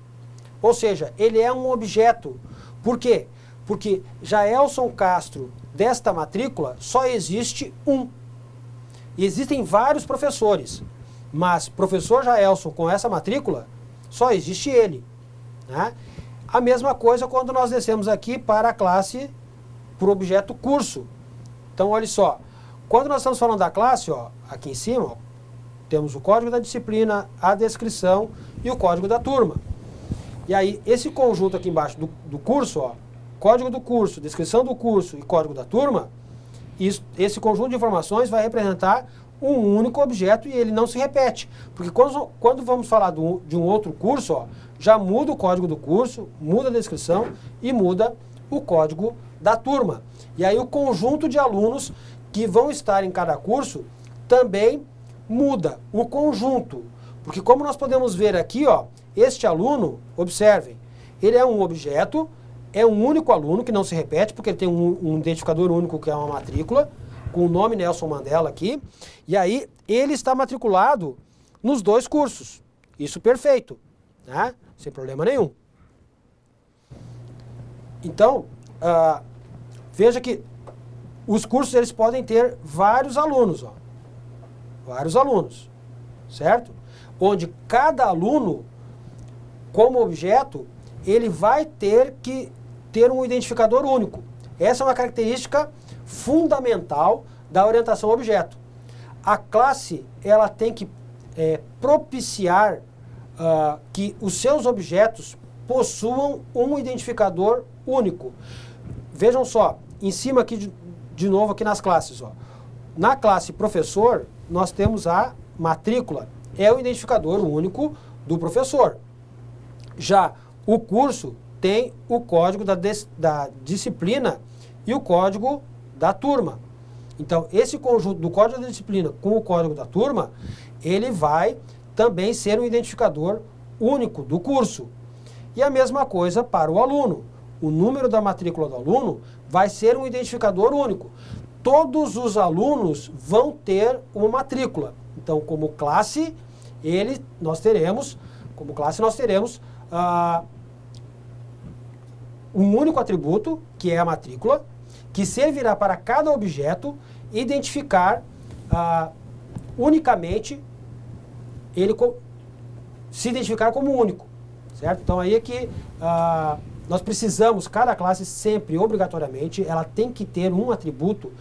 Ou seja, ele é um objeto. Por quê? Porque Jaelson Castro, desta matrícula, só existe um. E existem vários professores, mas professor Jaelson com essa matrícula, só existe ele. Né? A mesma coisa quando nós descemos aqui para a classe, para o objeto curso. Então, olha só, quando nós estamos falando da classe, ó, aqui em cima, ó, temos o código da disciplina, a descrição e o código da turma. E aí, esse conjunto aqui embaixo do curso, ó, código do curso, descrição do curso e código da turma, esse conjunto de informações vai representar um único objeto e ele não se repete. Porque quando vamos falar de um outro curso, ó, já muda o código do curso, muda a descrição e muda o código da turma. E aí o conjunto de alunos que vão estar em cada curso também muda o conjunto. Porque como nós podemos ver aqui, ó, este aluno, observem, ele é um objeto, é um único aluno que não se repete, porque ele tem um identificador único que é uma matrícula, com o nome Nelson Mandela aqui, e aí ele está matriculado nos 2 cursos. Isso perfeito, né? Sem problema nenhum. Então, veja que os cursos eles podem ter vários alunos, ó, vários alunos, certo? Onde cada aluno, como objeto, ele vai ter que ter um identificador único. Essa é uma característica fundamental da orientação a objeto. A classe ela tem que propiciar que os seus objetos possuam um identificador único. Vejam só, em cima aqui de novo aqui nas classes, ó. Na classe professor, nós temos a matrícula, é o identificador único do professor. Já o curso tem o código da disciplina e o código da turma. Então, esse conjunto do código da disciplina com o código da turma, ele vai também ser um identificador único do curso. E a mesma coisa para o aluno. O número da matrícula do aluno vai ser um identificador único. Todos os alunos vão ter uma matrícula. Então, como classe, nós teremos um único atributo, que é a matrícula, que servirá para cada objeto identificar unicamente, se identificar como único, certo? Então aí é que nós precisamos, cada classe sempre, obrigatoriamente, ela tem que ter um atributo,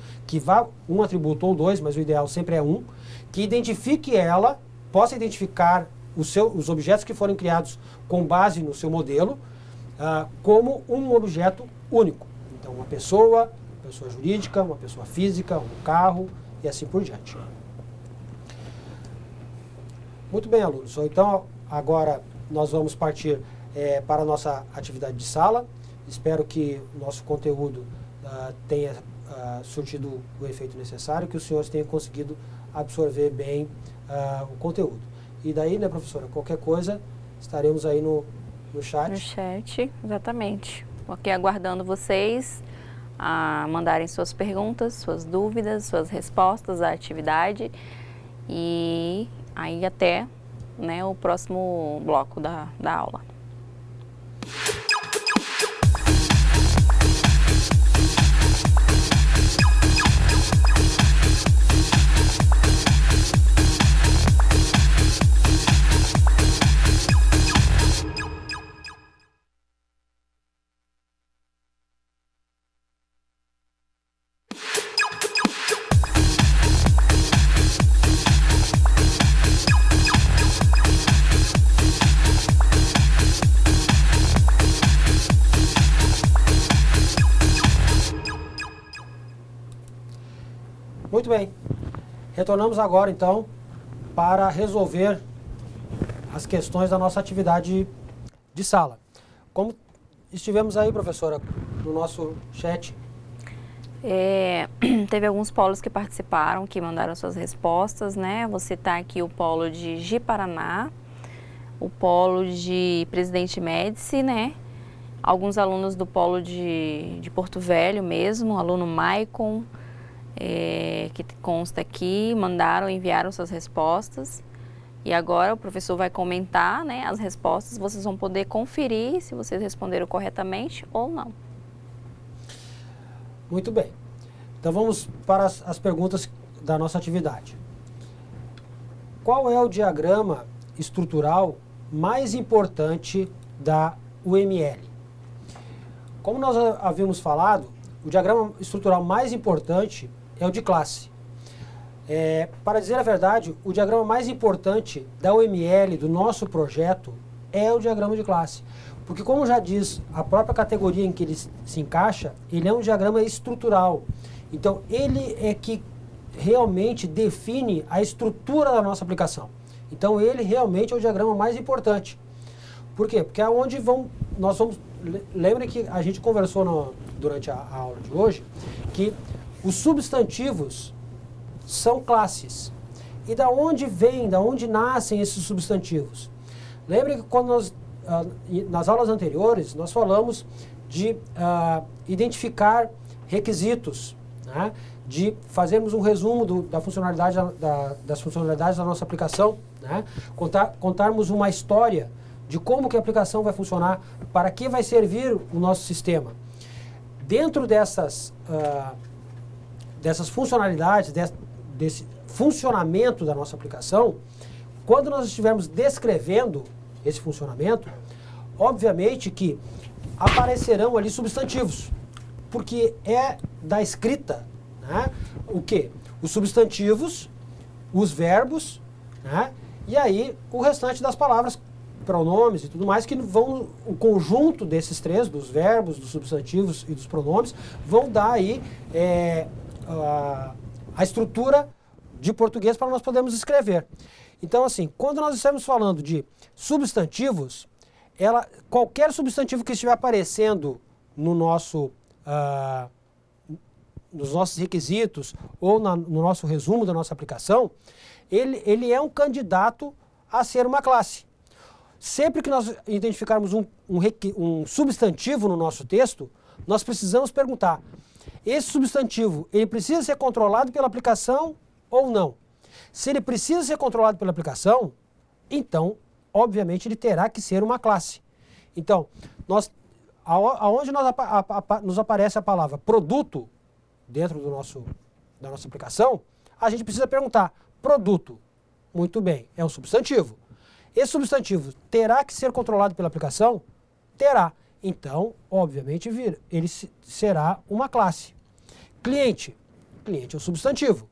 um atributo ou 2, mas o ideal sempre é um, que identifique ela, possa identificar os objetos que foram criados com base no seu modelo, como um objeto único. Então, uma pessoa jurídica, uma pessoa física, um carro e assim por diante. Muito bem, alunos. Então, agora nós vamos partir para a nossa atividade de sala. Espero que o nosso conteúdo tenha surtido o efeito necessário, que os senhores tenham conseguido absorver bem o conteúdo. E daí, né, professora, qualquer coisa, estaremos aí no chat. No chat, exatamente. Aqui aguardando vocês a mandarem suas perguntas, suas dúvidas, suas respostas à atividade. E aí até, né, o próximo bloco da aula. Muito bem. Retornamos agora, então, para resolver as questões da nossa atividade de sala. Como estivemos aí, professora, no nosso chat? Teve alguns polos que participaram, que mandaram suas respostas, né? Vou citar aqui o polo de Ji-Paraná, o polo de Presidente Médici, né? Alguns alunos do polo de Porto Velho mesmo, o aluno Maicon, que consta aqui, enviaram suas respostas. E agora o professor vai comentar, né, as respostas, vocês vão poder conferir se vocês responderam corretamente ou não. Muito bem. Então vamos para as perguntas da nossa atividade. Qual é o diagrama estrutural mais importante da UML? Como nós havíamos falado, o diagrama estrutural mais importante é o de classe. Para dizer a verdade, o diagrama mais importante da UML, do nosso projeto, é o diagrama de classe. Porque, como já diz a própria categoria em que ele se encaixa, ele é um diagrama estrutural. Então, ele é que realmente define a estrutura da nossa aplicação. Então, ele realmente é o diagrama mais importante. Por quê? Porque é onde nós vamos... Lembre que a gente conversou durante a aula de hoje que os substantivos são classes. E da onde nascem esses substantivos? Lembre que quando nas aulas anteriores, nós falamos de identificar requisitos, né? De fazermos um resumo das funcionalidades da nossa aplicação, né? Contarmos uma história de como que a aplicação vai funcionar, para que vai servir o nosso sistema. Dentro dessas funcionalidades, desse funcionamento da nossa aplicação, quando nós estivermos descrevendo esse funcionamento, obviamente que aparecerão ali substantivos, porque é da escrita, né, o quê? Os substantivos, os verbos, né, e aí o restante das palavras, pronomes e tudo mais, que vão, o conjunto desses três, dos verbos, dos substantivos e dos pronomes, vão dar aí a estrutura de português para nós podermos escrever. Então, assim, quando nós estamos falando de substantivos, qualquer substantivo que estiver aparecendo nos nossos requisitos ou no nosso resumo da nossa aplicação, ele é um candidato a ser uma classe. Sempre que nós identificarmos um substantivo no nosso texto, nós precisamos perguntar, esse substantivo, ele precisa ser controlado pela aplicação ou não? Se ele precisa ser controlado pela aplicação, então, obviamente, ele terá que ser uma classe. Então, aonde nos aparece a palavra produto dentro da nossa aplicação, a gente precisa perguntar, produto, muito bem, é um substantivo. Esse substantivo terá que ser controlado pela aplicação? Terá. Então, obviamente, ele será uma classe. Cliente. Cliente é um substantivo.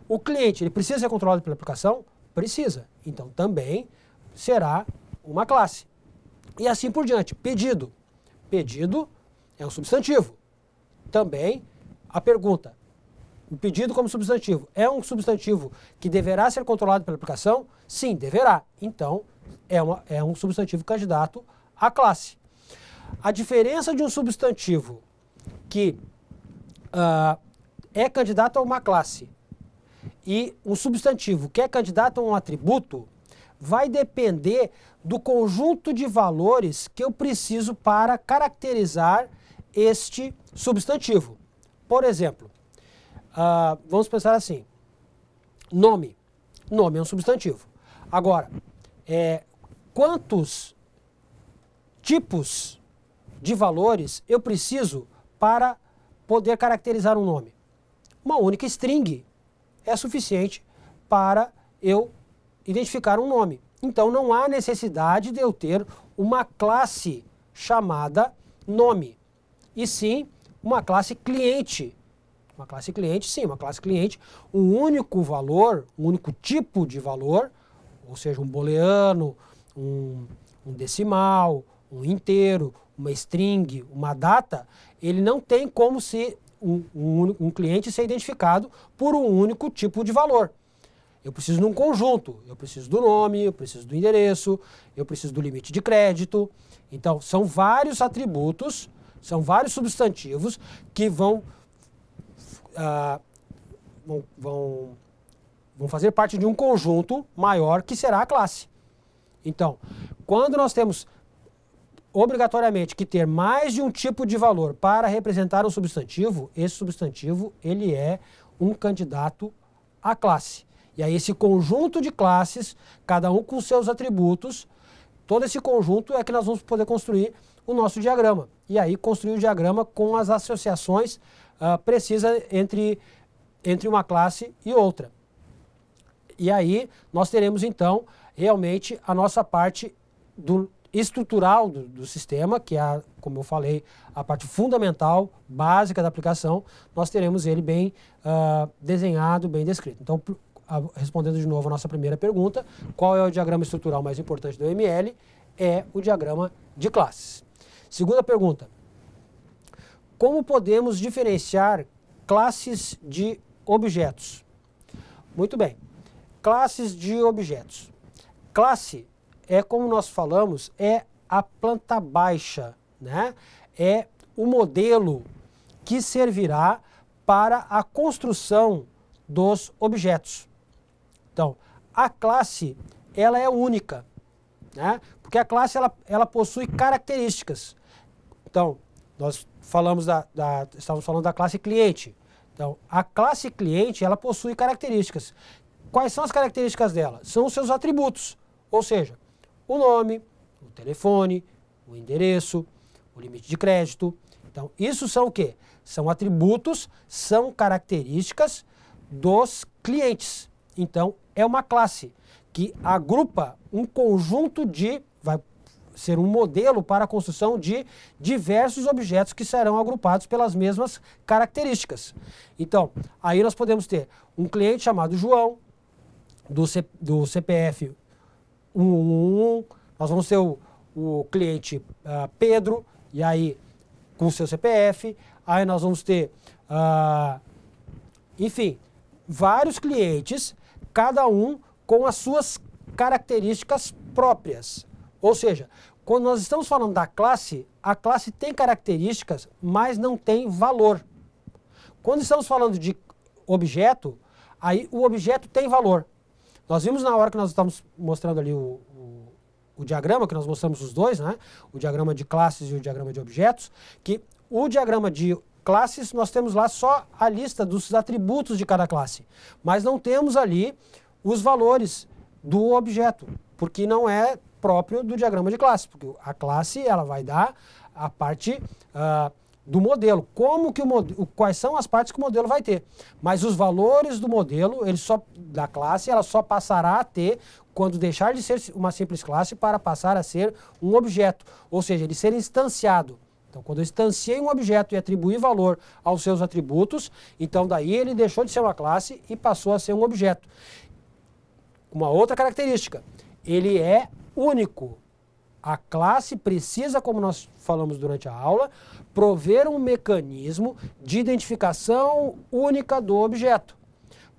O cliente, ele precisa ser controlado pela aplicação? Precisa. Então, também será uma classe. E assim por diante. Pedido. Pedido é um substantivo. Também a pergunta. O pedido como substantivo é um substantivo que deverá ser controlado pela aplicação? Sim, deverá. Então, é um substantivo candidato à classe. A diferença de um substantivo que é candidato a uma classe e um substantivo que é candidato a um atributo vai depender do conjunto de valores que eu preciso para caracterizar este substantivo. Por exemplo, vamos pensar assim, nome. Nome é um substantivo. Agora, quantos tipos de valores eu preciso para poder caracterizar um nome? Uma única string é suficiente para eu identificar um nome. Então não há necessidade de eu ter uma classe chamada nome, e sim uma classe cliente. Uma classe cliente, sim, uma classe cliente, um único valor, um único tipo de valor, ou seja, um booleano, um decimal, um inteiro, uma string, uma data, ele não tem como ser um cliente ser identificado por um único tipo de valor. Eu preciso de um conjunto, eu preciso do nome, eu preciso do endereço, eu preciso do limite de crédito. Então, são vários atributos, são vários substantivos que vão vão fazer parte de um conjunto maior que será a classe. Então, quando nós temos obrigatoriamente que ter mais de um tipo de valor para representar um substantivo, esse substantivo ele é um candidato à classe. E aí esse conjunto de classes, cada um com seus atributos, todo esse conjunto é que nós vamos poder construir o nosso diagrama. E aí construir o diagrama com as associações precisas entre uma classe e outra. E aí nós teremos então realmente a nossa parte estrutural do sistema, que é, como eu falei, a parte fundamental, básica da aplicação. Nós teremos ele bem desenhado, bem descrito. Então, respondendo de novo a nossa primeira pergunta, qual é o diagrama estrutural mais importante do ML? É o diagrama de classes. Segunda pergunta, como podemos diferenciar classes de objetos? Muito bem, classes de objetos. Classe é, como nós falamos, é a planta baixa, né? É o modelo que servirá para a construção dos objetos. Então, a classe, ela é única, né? Porque a classe, ela possui características. Então, nós falamos estamos falando da classe cliente. Então, a classe cliente, ela possui características. Quais são as características dela? São os seus atributos, ou seja, o nome, o telefone, o endereço, o limite de crédito. Então, isso são o quê? São atributos, são características dos clientes. Então, é uma classe que agrupa um conjunto vai ser um modelo para a construção de diversos objetos que serão agrupados pelas mesmas características. Então, aí nós podemos ter um cliente chamado João, do CPF 111, nós vamos ter o cliente Pedro, e aí com o seu CPF, aí nós vamos ter, enfim, vários clientes, cada um com as suas características próprias. Ou seja, quando nós estamos falando da classe, a classe tem características, mas não tem valor. Quando estamos falando de objeto, aí o objeto tem valor. Nós vimos na hora que nós estamos mostrando ali o diagrama, que nós mostramos os dois, né? O diagrama de classes e o diagrama de objetos, que o diagrama de classes nós temos lá só a lista dos atributos de cada classe, mas não temos ali os valores do objeto, porque não é próprio do diagrama de classe, porque a classe ela vai dar a parte do modelo, quais são as partes que o modelo vai ter, mas os valores do modelo, da classe, ela só passará a ter quando deixar de ser uma simples classe para passar a ser um objeto, ou seja, ele ser instanciado. Então, quando eu instanciei um objeto e atribuí valor aos seus atributos, então daí ele deixou de ser uma classe e passou a ser um objeto. Uma outra característica, ele é único. A classe precisa, como nós falamos durante a aula, prover um mecanismo de identificação única do objeto,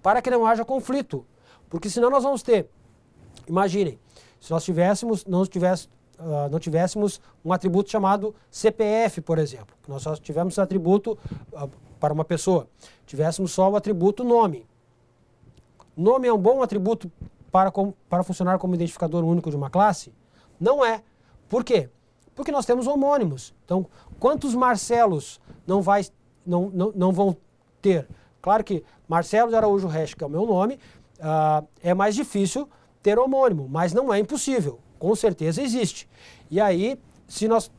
para que não haja conflito. Porque senão nós vamos ter, imaginem, se nós não tivéssemos um atributo chamado CPF, por exemplo, que nós só tivéssemos atributo para uma pessoa, tivéssemos só o atributo nome. Nome é um bom atributo para funcionar como identificador único de uma classe? Não é. Por quê? Porque nós temos homônimos. Então, quantos Marcelos não vão ter? Claro que Marcelo de Araújo Resch, que é o meu nome, é mais difícil ter homônimo, mas não é impossível. Com certeza existe. E aí, se nós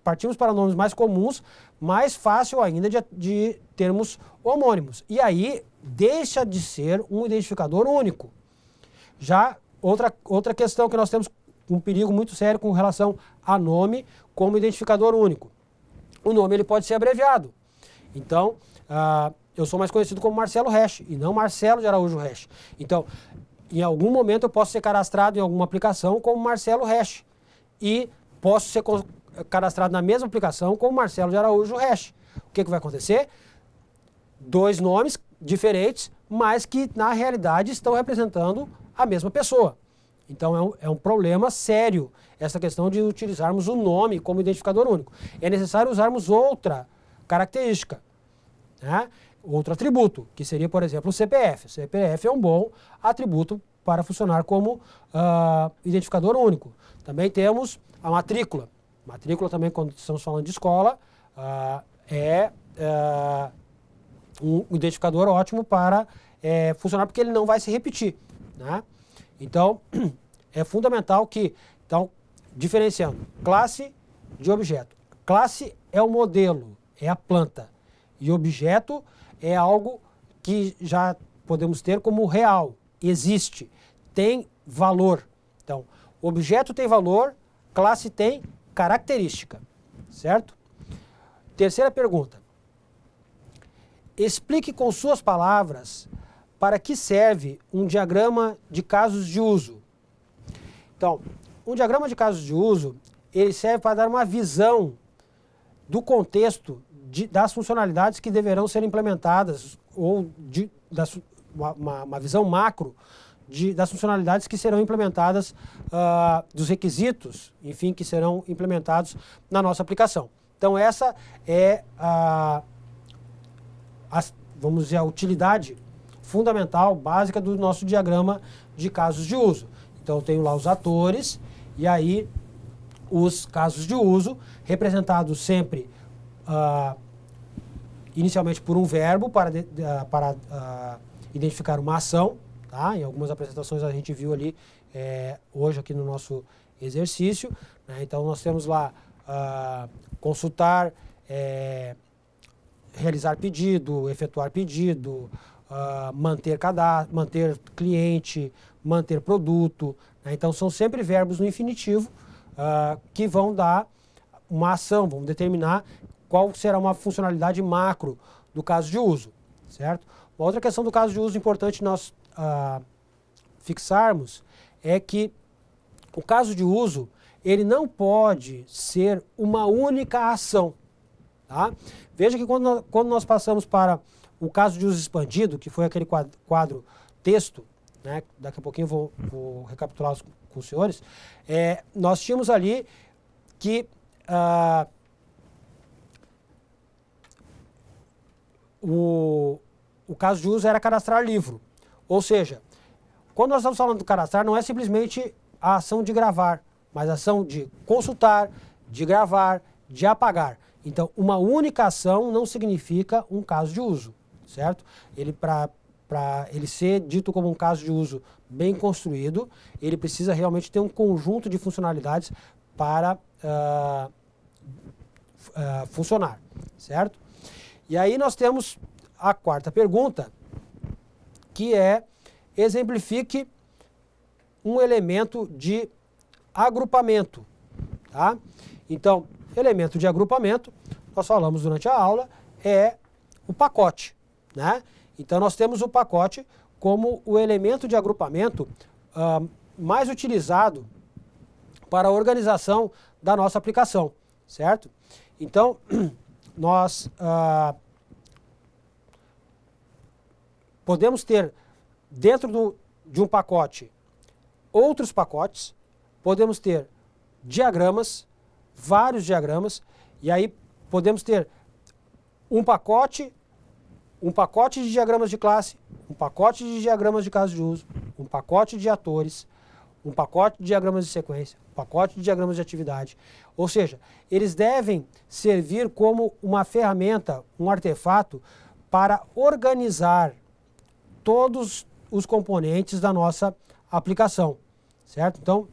partirmos para nomes mais comuns, mais fácil ainda de termos homônimos. E aí, deixa de ser um identificador único. Já outra questão que nós temos um perigo muito sério com relação a nome como identificador único. O nome ele pode ser abreviado. Então, eu sou mais conhecido como Marcelo Resch e não Marcelo de Araújo Resch. Então, em algum momento eu posso ser cadastrado em alguma aplicação como Marcelo Resch e posso ser cadastrado na mesma aplicação como Marcelo de Araújo Resch. O que vai acontecer? Dois nomes diferentes, mas que na realidade estão representando a mesma pessoa. Então é um problema sério essa questão de utilizarmos o nome como identificador único. É necessário usarmos outra característica, né? Outro atributo, que seria, por exemplo, o CPF. O CPF é um bom atributo para funcionar como identificador único. Também temos a matrícula. Matrícula também, quando estamos falando de escola, é um identificador ótimo para funcionar, porque ele não vai se repetir, né? Então, é fundamental que, então, diferenciando classe de objeto. Classe é o modelo, é a planta. E objeto é algo que já podemos ter como real, existe, tem valor. Então, objeto tem valor, classe tem característica, certo? Terceira pergunta. Explique com suas palavras para que serve um diagrama de casos de uso. Então, um diagrama de casos de uso, ele serve para dar uma visão do contexto das funcionalidades que deverão ser implementadas, ou uma visão macro das funcionalidades que serão implementadas, dos requisitos, enfim, que serão implementados na nossa aplicação. Então, essa é vamos dizer, a utilidade fundamental, básica do nosso diagrama de casos de uso. Então, eu tenho lá os atores, e aí os casos de uso, representados sempre inicialmente por um verbo para identificar uma ação. Tá? Em algumas apresentações a gente viu ali, hoje aqui no nosso exercício, né? Então, nós temos lá consultar, realizar pedido, efetuar pedido, manter cadastro, manter cliente, manter produto, né? Então, são sempre verbos no infinitivo que vão dar uma ação, vão determinar qual será uma funcionalidade macro do caso de uso, certo? Uma outra questão do caso de uso importante nós fixarmos é que o caso de uso, ele não pode ser uma única ação. Tá? Veja que quando nós passamos para o caso de uso expandido, que foi aquele quadro texto, né? Daqui a pouquinho eu vou recapitular com os senhores, nós tínhamos ali que o caso de uso era cadastrar livro. Ou seja, quando nós estamos falando do cadastrar, não é simplesmente a ação de gravar, mas a ação de consultar, de gravar, de apagar. Então, uma única ação não significa um caso de uso, certo? Ele, para ele ser dito como um caso de uso bem construído, ele precisa realmente ter um conjunto de funcionalidades para funcionar, certo? E aí nós temos a quarta pergunta, que é: exemplifique um elemento de agrupamento. Tá? Então, elemento de agrupamento, nós falamos durante a aula, é o pacote. Né? Então, nós temos o pacote como o elemento de agrupamento mais utilizado para a organização da nossa aplicação, certo? Então, nós podemos ter dentro de um pacote outros pacotes, podemos ter diagramas, vários diagramas, e aí podemos ter um pacote de diagramas de classe, um pacote de diagramas de caso de uso, um pacote de atores, um pacote de diagramas de sequência, um pacote de diagramas de atividade. Ou seja, eles devem servir como uma ferramenta, um artefato para organizar todos os componentes da nossa aplicação, certo? Então,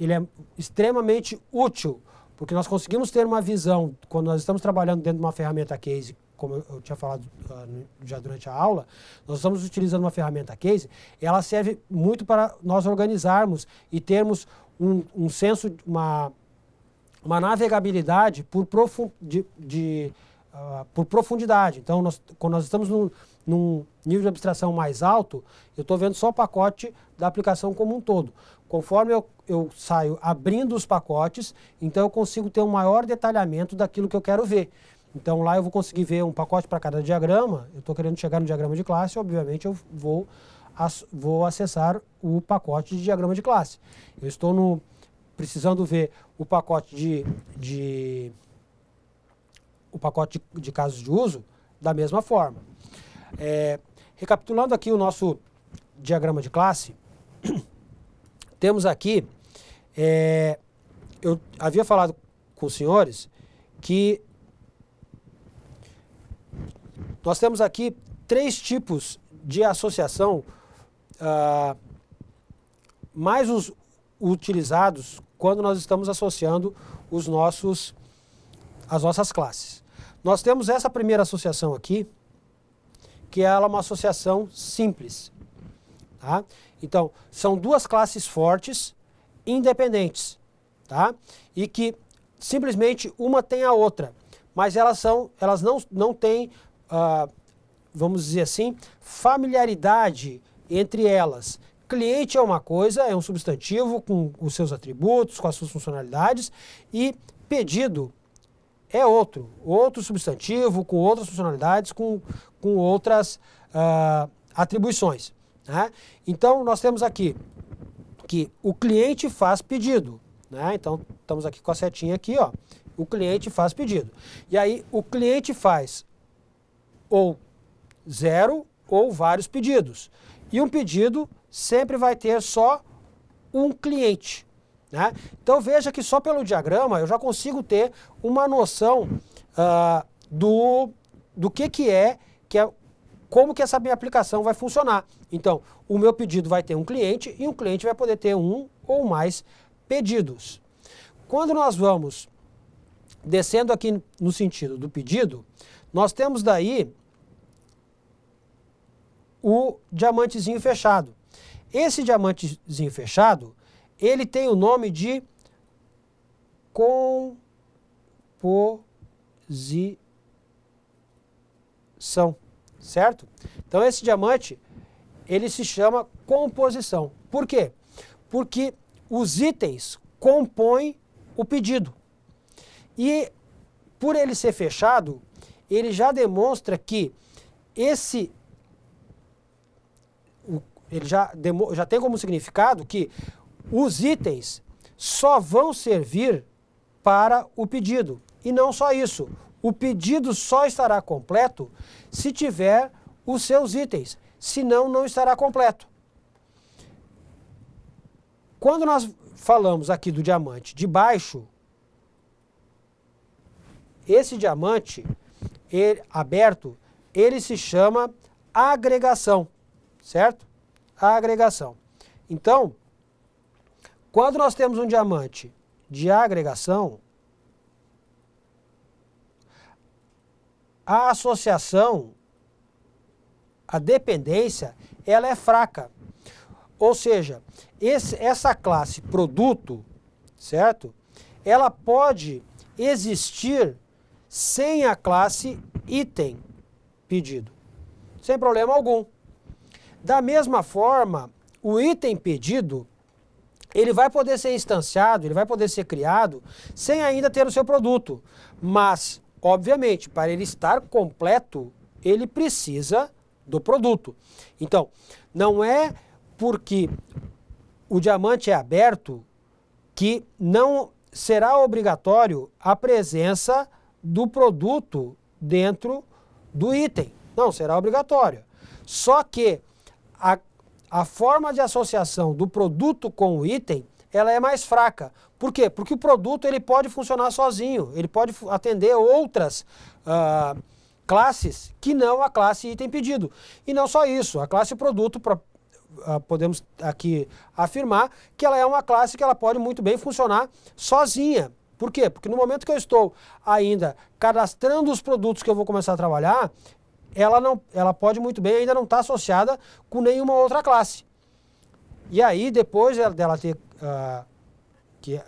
ele é extremamente útil, porque nós conseguimos ter uma visão, quando nós estamos trabalhando dentro de uma ferramenta case, como eu tinha falado já durante a aula, nós estamos utilizando uma ferramenta case, ela serve muito para nós organizarmos e termos um senso, uma navegabilidade por profundidade. Então, quando nós estamos num nível de abstração mais alto, eu estou vendo só o pacote da aplicação como um todo. Conforme eu saio abrindo os pacotes, então eu consigo ter um maior detalhamento daquilo que eu quero ver. Então lá eu vou conseguir ver um pacote para cada diagrama. Eu estou querendo chegar no diagrama de classe, obviamente eu vou acessar o pacote de diagrama de classe. Eu estou precisando ver o pacote de casos de uso, da mesma forma. Recapitulando aqui o nosso diagrama de classe, temos aqui, eu havia falado com os senhores que nós temos aqui 3 tipos de associação mais os utilizados quando nós estamos associando as nossas classes. Nós temos essa primeira associação aqui, que ela é uma associação simples. Tá? Então, são 2 classes fortes, independentes, tá? E que simplesmente uma tem a outra, mas elas não têm, vamos dizer assim, familiaridade entre elas. Cliente é uma coisa, é um substantivo com os seus atributos, com as suas funcionalidades, e pedido é outro substantivo com outras funcionalidades, com outras atribuições. Né? Então, nós temos aqui que o cliente faz pedido. Né? Então, estamos aqui com a setinha aqui, ó. O cliente faz pedido. E aí, o cliente faz ou 0 ou vários pedidos. E um pedido sempre vai ter só um cliente. Né? Então, veja que só pelo diagrama eu já consigo ter uma noção do que é como que essa minha aplicação vai funcionar. Então, o meu pedido vai ter um cliente e um cliente vai poder ter um ou mais pedidos. Quando nós vamos descendo aqui no sentido do pedido, nós temos daí o diamantezinho fechado. Esse diamantezinho fechado, ele tem o nome de composição. Certo? Então esse diamante, ele se chama composição. Por quê? Porque os itens compõem o pedido. E por ele ser fechado, ele já demonstra que ele já tem como significado que os itens só vão servir para o pedido. E não só isso. O pedido só estará completo se tiver os seus itens, senão não estará completo. Quando nós falamos aqui do diamante de baixo, esse diamante aberto, ele se chama agregação, certo? Agregação. Então, quando nós temos um diamante de agregação, a associação, a dependência, ela é fraca. Ou seja, essa classe produto, certo? Ela pode existir sem a classe item pedido, sem problema algum. Da mesma forma, o item pedido, ele vai poder ser instanciado, ele vai poder ser criado sem ainda ter o seu produto, mas obviamente, para ele estar completo, ele precisa do produto. Então, não é porque o diamante é aberto que não será obrigatório a presença do produto dentro do item. Não, será obrigatório. Só que a forma de associação do produto com o item, ela é mais fraca. Por quê? Porque o produto ele pode funcionar sozinho, ele pode atender outras classes que não a classe item pedido. E não só isso, a classe produto, podemos aqui afirmar que ela é uma classe que ela pode muito bem funcionar sozinha. Por quê? Porque no momento que eu estou ainda cadastrando os produtos que eu vou começar a trabalhar, ela pode muito bem ainda não estar associada com nenhuma outra classe. E aí, depois dela ter... que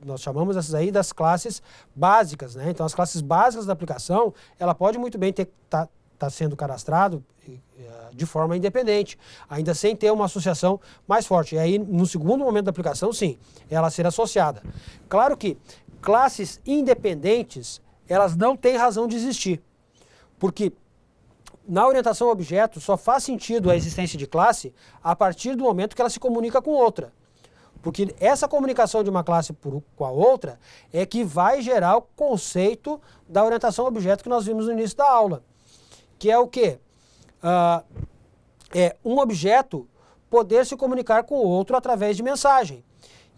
nós chamamos essas aí das classes básicas, né? Então, as classes básicas da aplicação, ela pode muito bem tá sendo cadastrado de forma independente, ainda sem ter uma associação mais forte. E aí, no segundo momento da aplicação, sim, ela ser associada. Claro que classes independentes, elas não têm razão de existir, porque na orientação a objeto só faz sentido a existência de classe a partir do momento que ela se comunica com outra. Porque essa comunicação de uma classe com a outra é que vai gerar o conceito da orientação a objeto que nós vimos no início da aula. que é o quê? É um objeto poder se comunicar com o outro através de mensagem.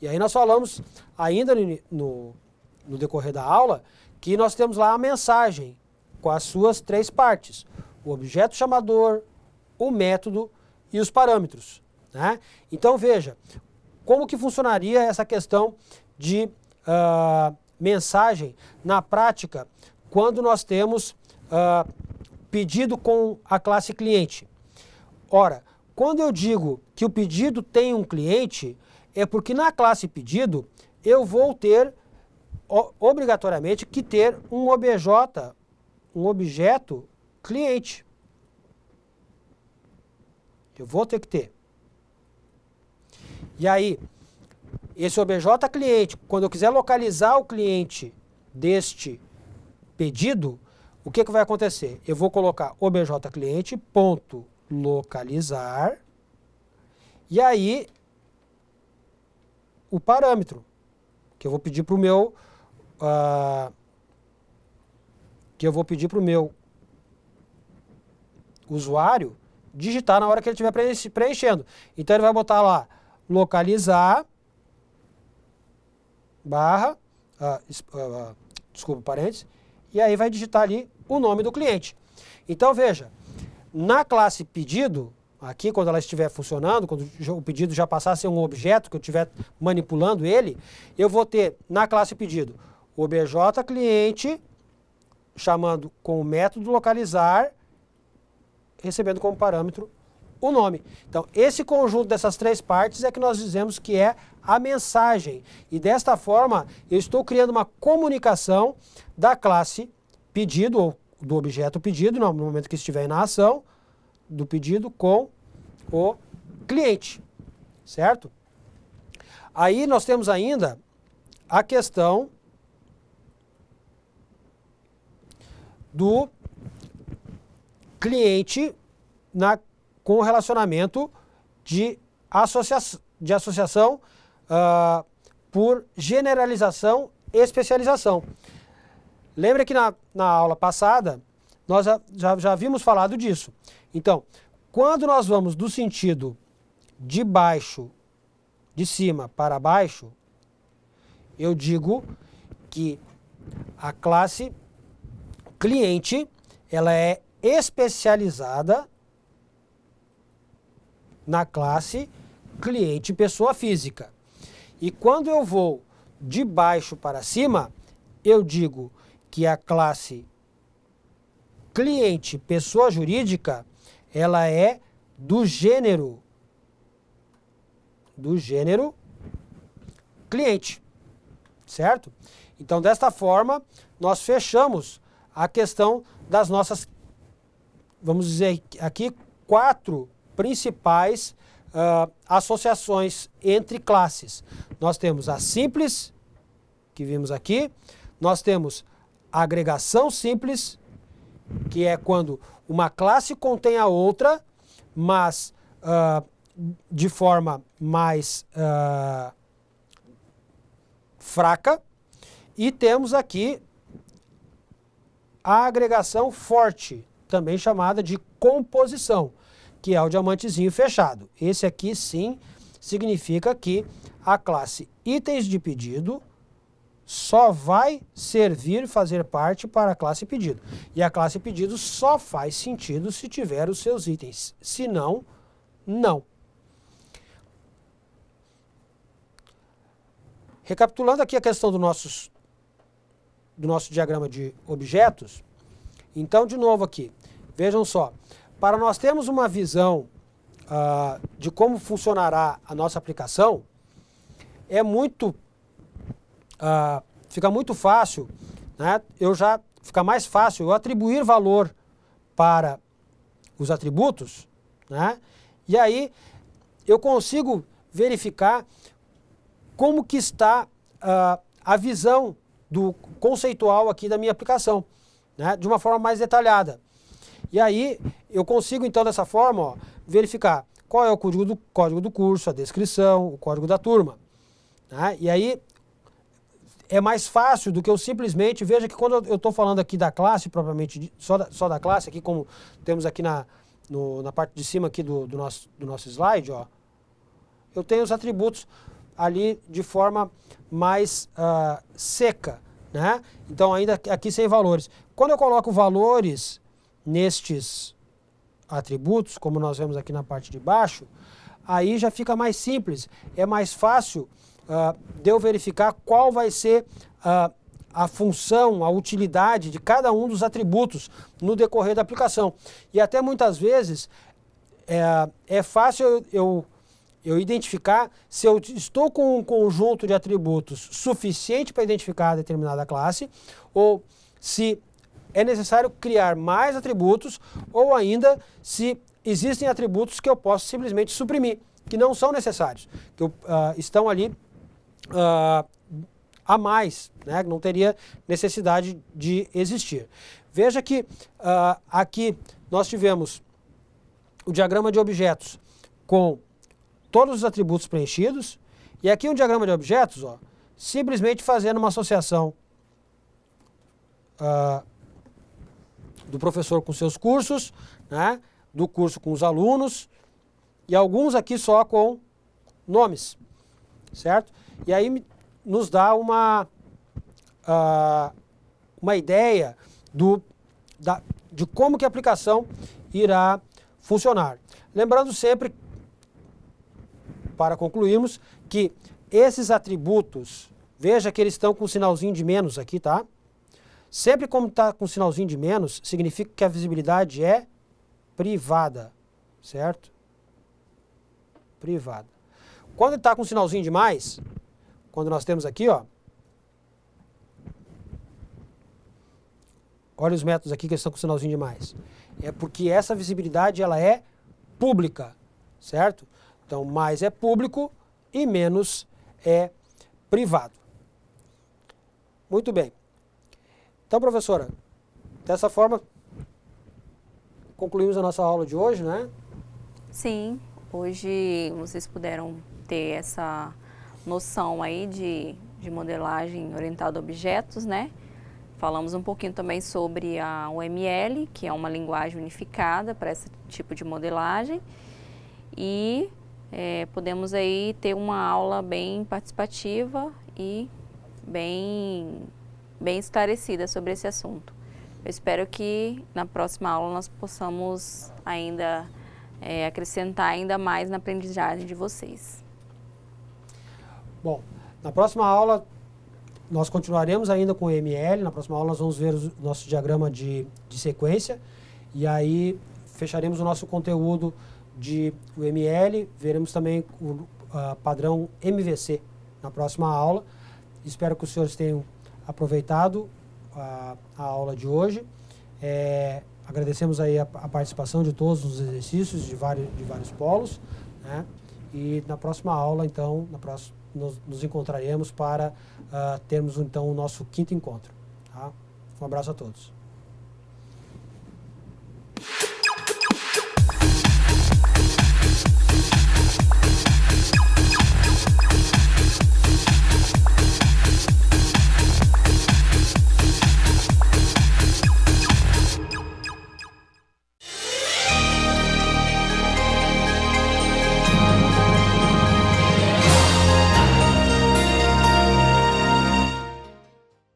E aí nós falamos ainda no decorrer da aula que nós temos lá a mensagem com as suas 3 partes: o objeto chamador, o método e os parâmetros, né? Então veja, como que funcionaria essa questão de mensagem na prática quando nós temos pedido com a classe cliente. Ora, quando eu digo que o pedido tem um cliente, é porque na classe pedido eu vou ter obrigatoriamente que ter um objeto cliente. Eu vou ter que ter. E aí, esse objeto cliente, quando eu quiser localizar o cliente deste pedido, o que vai acontecer? Eu vou colocar objeto cliente ponto localizar e aí o parâmetro que eu vou pedir para o meu usuário digitar na hora que ele estiver preenchendo. Então ele vai botar lá localizar barra desculpa, parênteses, e aí vai digitar ali o nome do cliente. Então veja, na classe pedido, aqui quando ela estiver funcionando, quando o pedido já passar a ser um objeto, que eu estiver manipulando ele, eu vou ter na classe pedido o obj cliente, chamando com o método localizar, recebendo como parâmetro o nome. Então, esse conjunto dessas 3 partes é que nós dizemos que é a mensagem. E desta forma, eu estou criando uma comunicação da classe pedido, ou do objeto pedido, no momento que estiver na ação, do pedido com o cliente, certo? Aí nós temos ainda a questão do cliente com o relacionamento de associação por generalização e especialização. Lembra que na aula passada nós já havíamos falado disso. Então, quando nós vamos do sentido de cima para baixo, eu digo que a classe cliente ela é especializada na classe cliente pessoa física. E quando eu vou de baixo para cima, eu digo que a classe cliente pessoa jurídica, ela é do gênero cliente, certo? Então, desta forma, nós fechamos a questão das nossas, vamos dizer aqui, 4 principais associações entre classes. Nós temos a simples, que vimos aqui, nós temos a agregação simples, que é quando uma classe contém a outra, mas de forma mais fraca, e temos aqui a agregação forte, também chamada de composição, que é o diamantezinho fechado. Esse aqui sim significa que a classe itens de pedido só vai fazer parte para a classe pedido. E a classe pedido só faz sentido se tiver os seus itens. Se não, não. Recapitulando aqui a questão do nosso diagrama de objetos, então, de novo aqui, vejam só, para nós termos uma visão de como funcionará a nossa aplicação, fica muito fácil, né? Fica mais fácil eu atribuir valor para os atributos, né? E aí eu consigo verificar como que está a visão do conceitual aqui da minha aplicação, né? De uma forma mais detalhada. E aí eu consigo então dessa forma verificar qual é o código do curso, a descrição, o código da turma, né? E aí é mais fácil do que eu simplesmente... Veja que quando eu estou falando aqui da classe, propriamente, só da classe, aqui como temos aqui na parte de cima aqui do nosso slide, ó, eu tenho os atributos ali de forma mais seca, né? Então, ainda aqui sem valores. Quando eu coloco valores nestes atributos, como nós vemos aqui na parte de baixo, aí já fica mais simples, é mais fácil de eu verificar qual vai ser a função, a utilidade de cada um dos atributos no decorrer da aplicação. E até muitas vezes é fácil eu identificar se eu estou com um conjunto de atributos suficiente para identificar determinada classe, ou se é necessário criar mais atributos, ou ainda se existem atributos que eu posso simplesmente suprimir, que não são necessários, que estão ali a mais, né? Não teria necessidade de existir. Veja que aqui nós tivemos o diagrama de objetos com todos os atributos preenchidos, e aqui um diagrama de objetos, ó, simplesmente fazendo uma associação do professor com seus cursos, né? Do curso com os alunos, e alguns aqui só com nomes, certo? E aí nos dá uma ideia de como que a aplicação irá funcionar. Lembrando sempre, para concluirmos, que esses atributos, veja que eles estão com um sinalzinho de menos aqui, tá? Sempre como está com um sinalzinho de menos, significa que a visibilidade é privada, certo? Privada. Quando está com um sinalzinho de mais, quando nós temos aqui, ó, olha os métodos aqui que estão com sinalzinho de mais. É porque essa visibilidade ela é pública, certo? Então, mais é público e menos é privado. Muito bem. Então, professora, dessa forma, concluímos a nossa aula de hoje, né? Sim, hoje vocês puderam ter essa noção aí de modelagem orientada a objetos, né? Falamos um pouquinho também sobre a UML, que é uma linguagem unificada para esse tipo de modelagem. E podemos aí ter uma aula bem participativa e bem esclarecida sobre esse assunto. Eu espero que na próxima aula nós possamos ainda acrescentar ainda mais na aprendizagem de vocês. Bom, na próxima aula nós continuaremos ainda com o ML. Na próxima aula nós vamos ver o nosso diagrama de sequência e aí fecharemos o nosso conteúdo de UML, veremos também o padrão MVC na próxima aula. Espero que os senhores tenham aproveitado a aula de hoje. Agradecemos aí a participação de todos nos exercícios de vários polos, né? E na próxima aula, então, nos encontraremos para termos então o nosso quinto encontro. Tá? Um abraço a todos.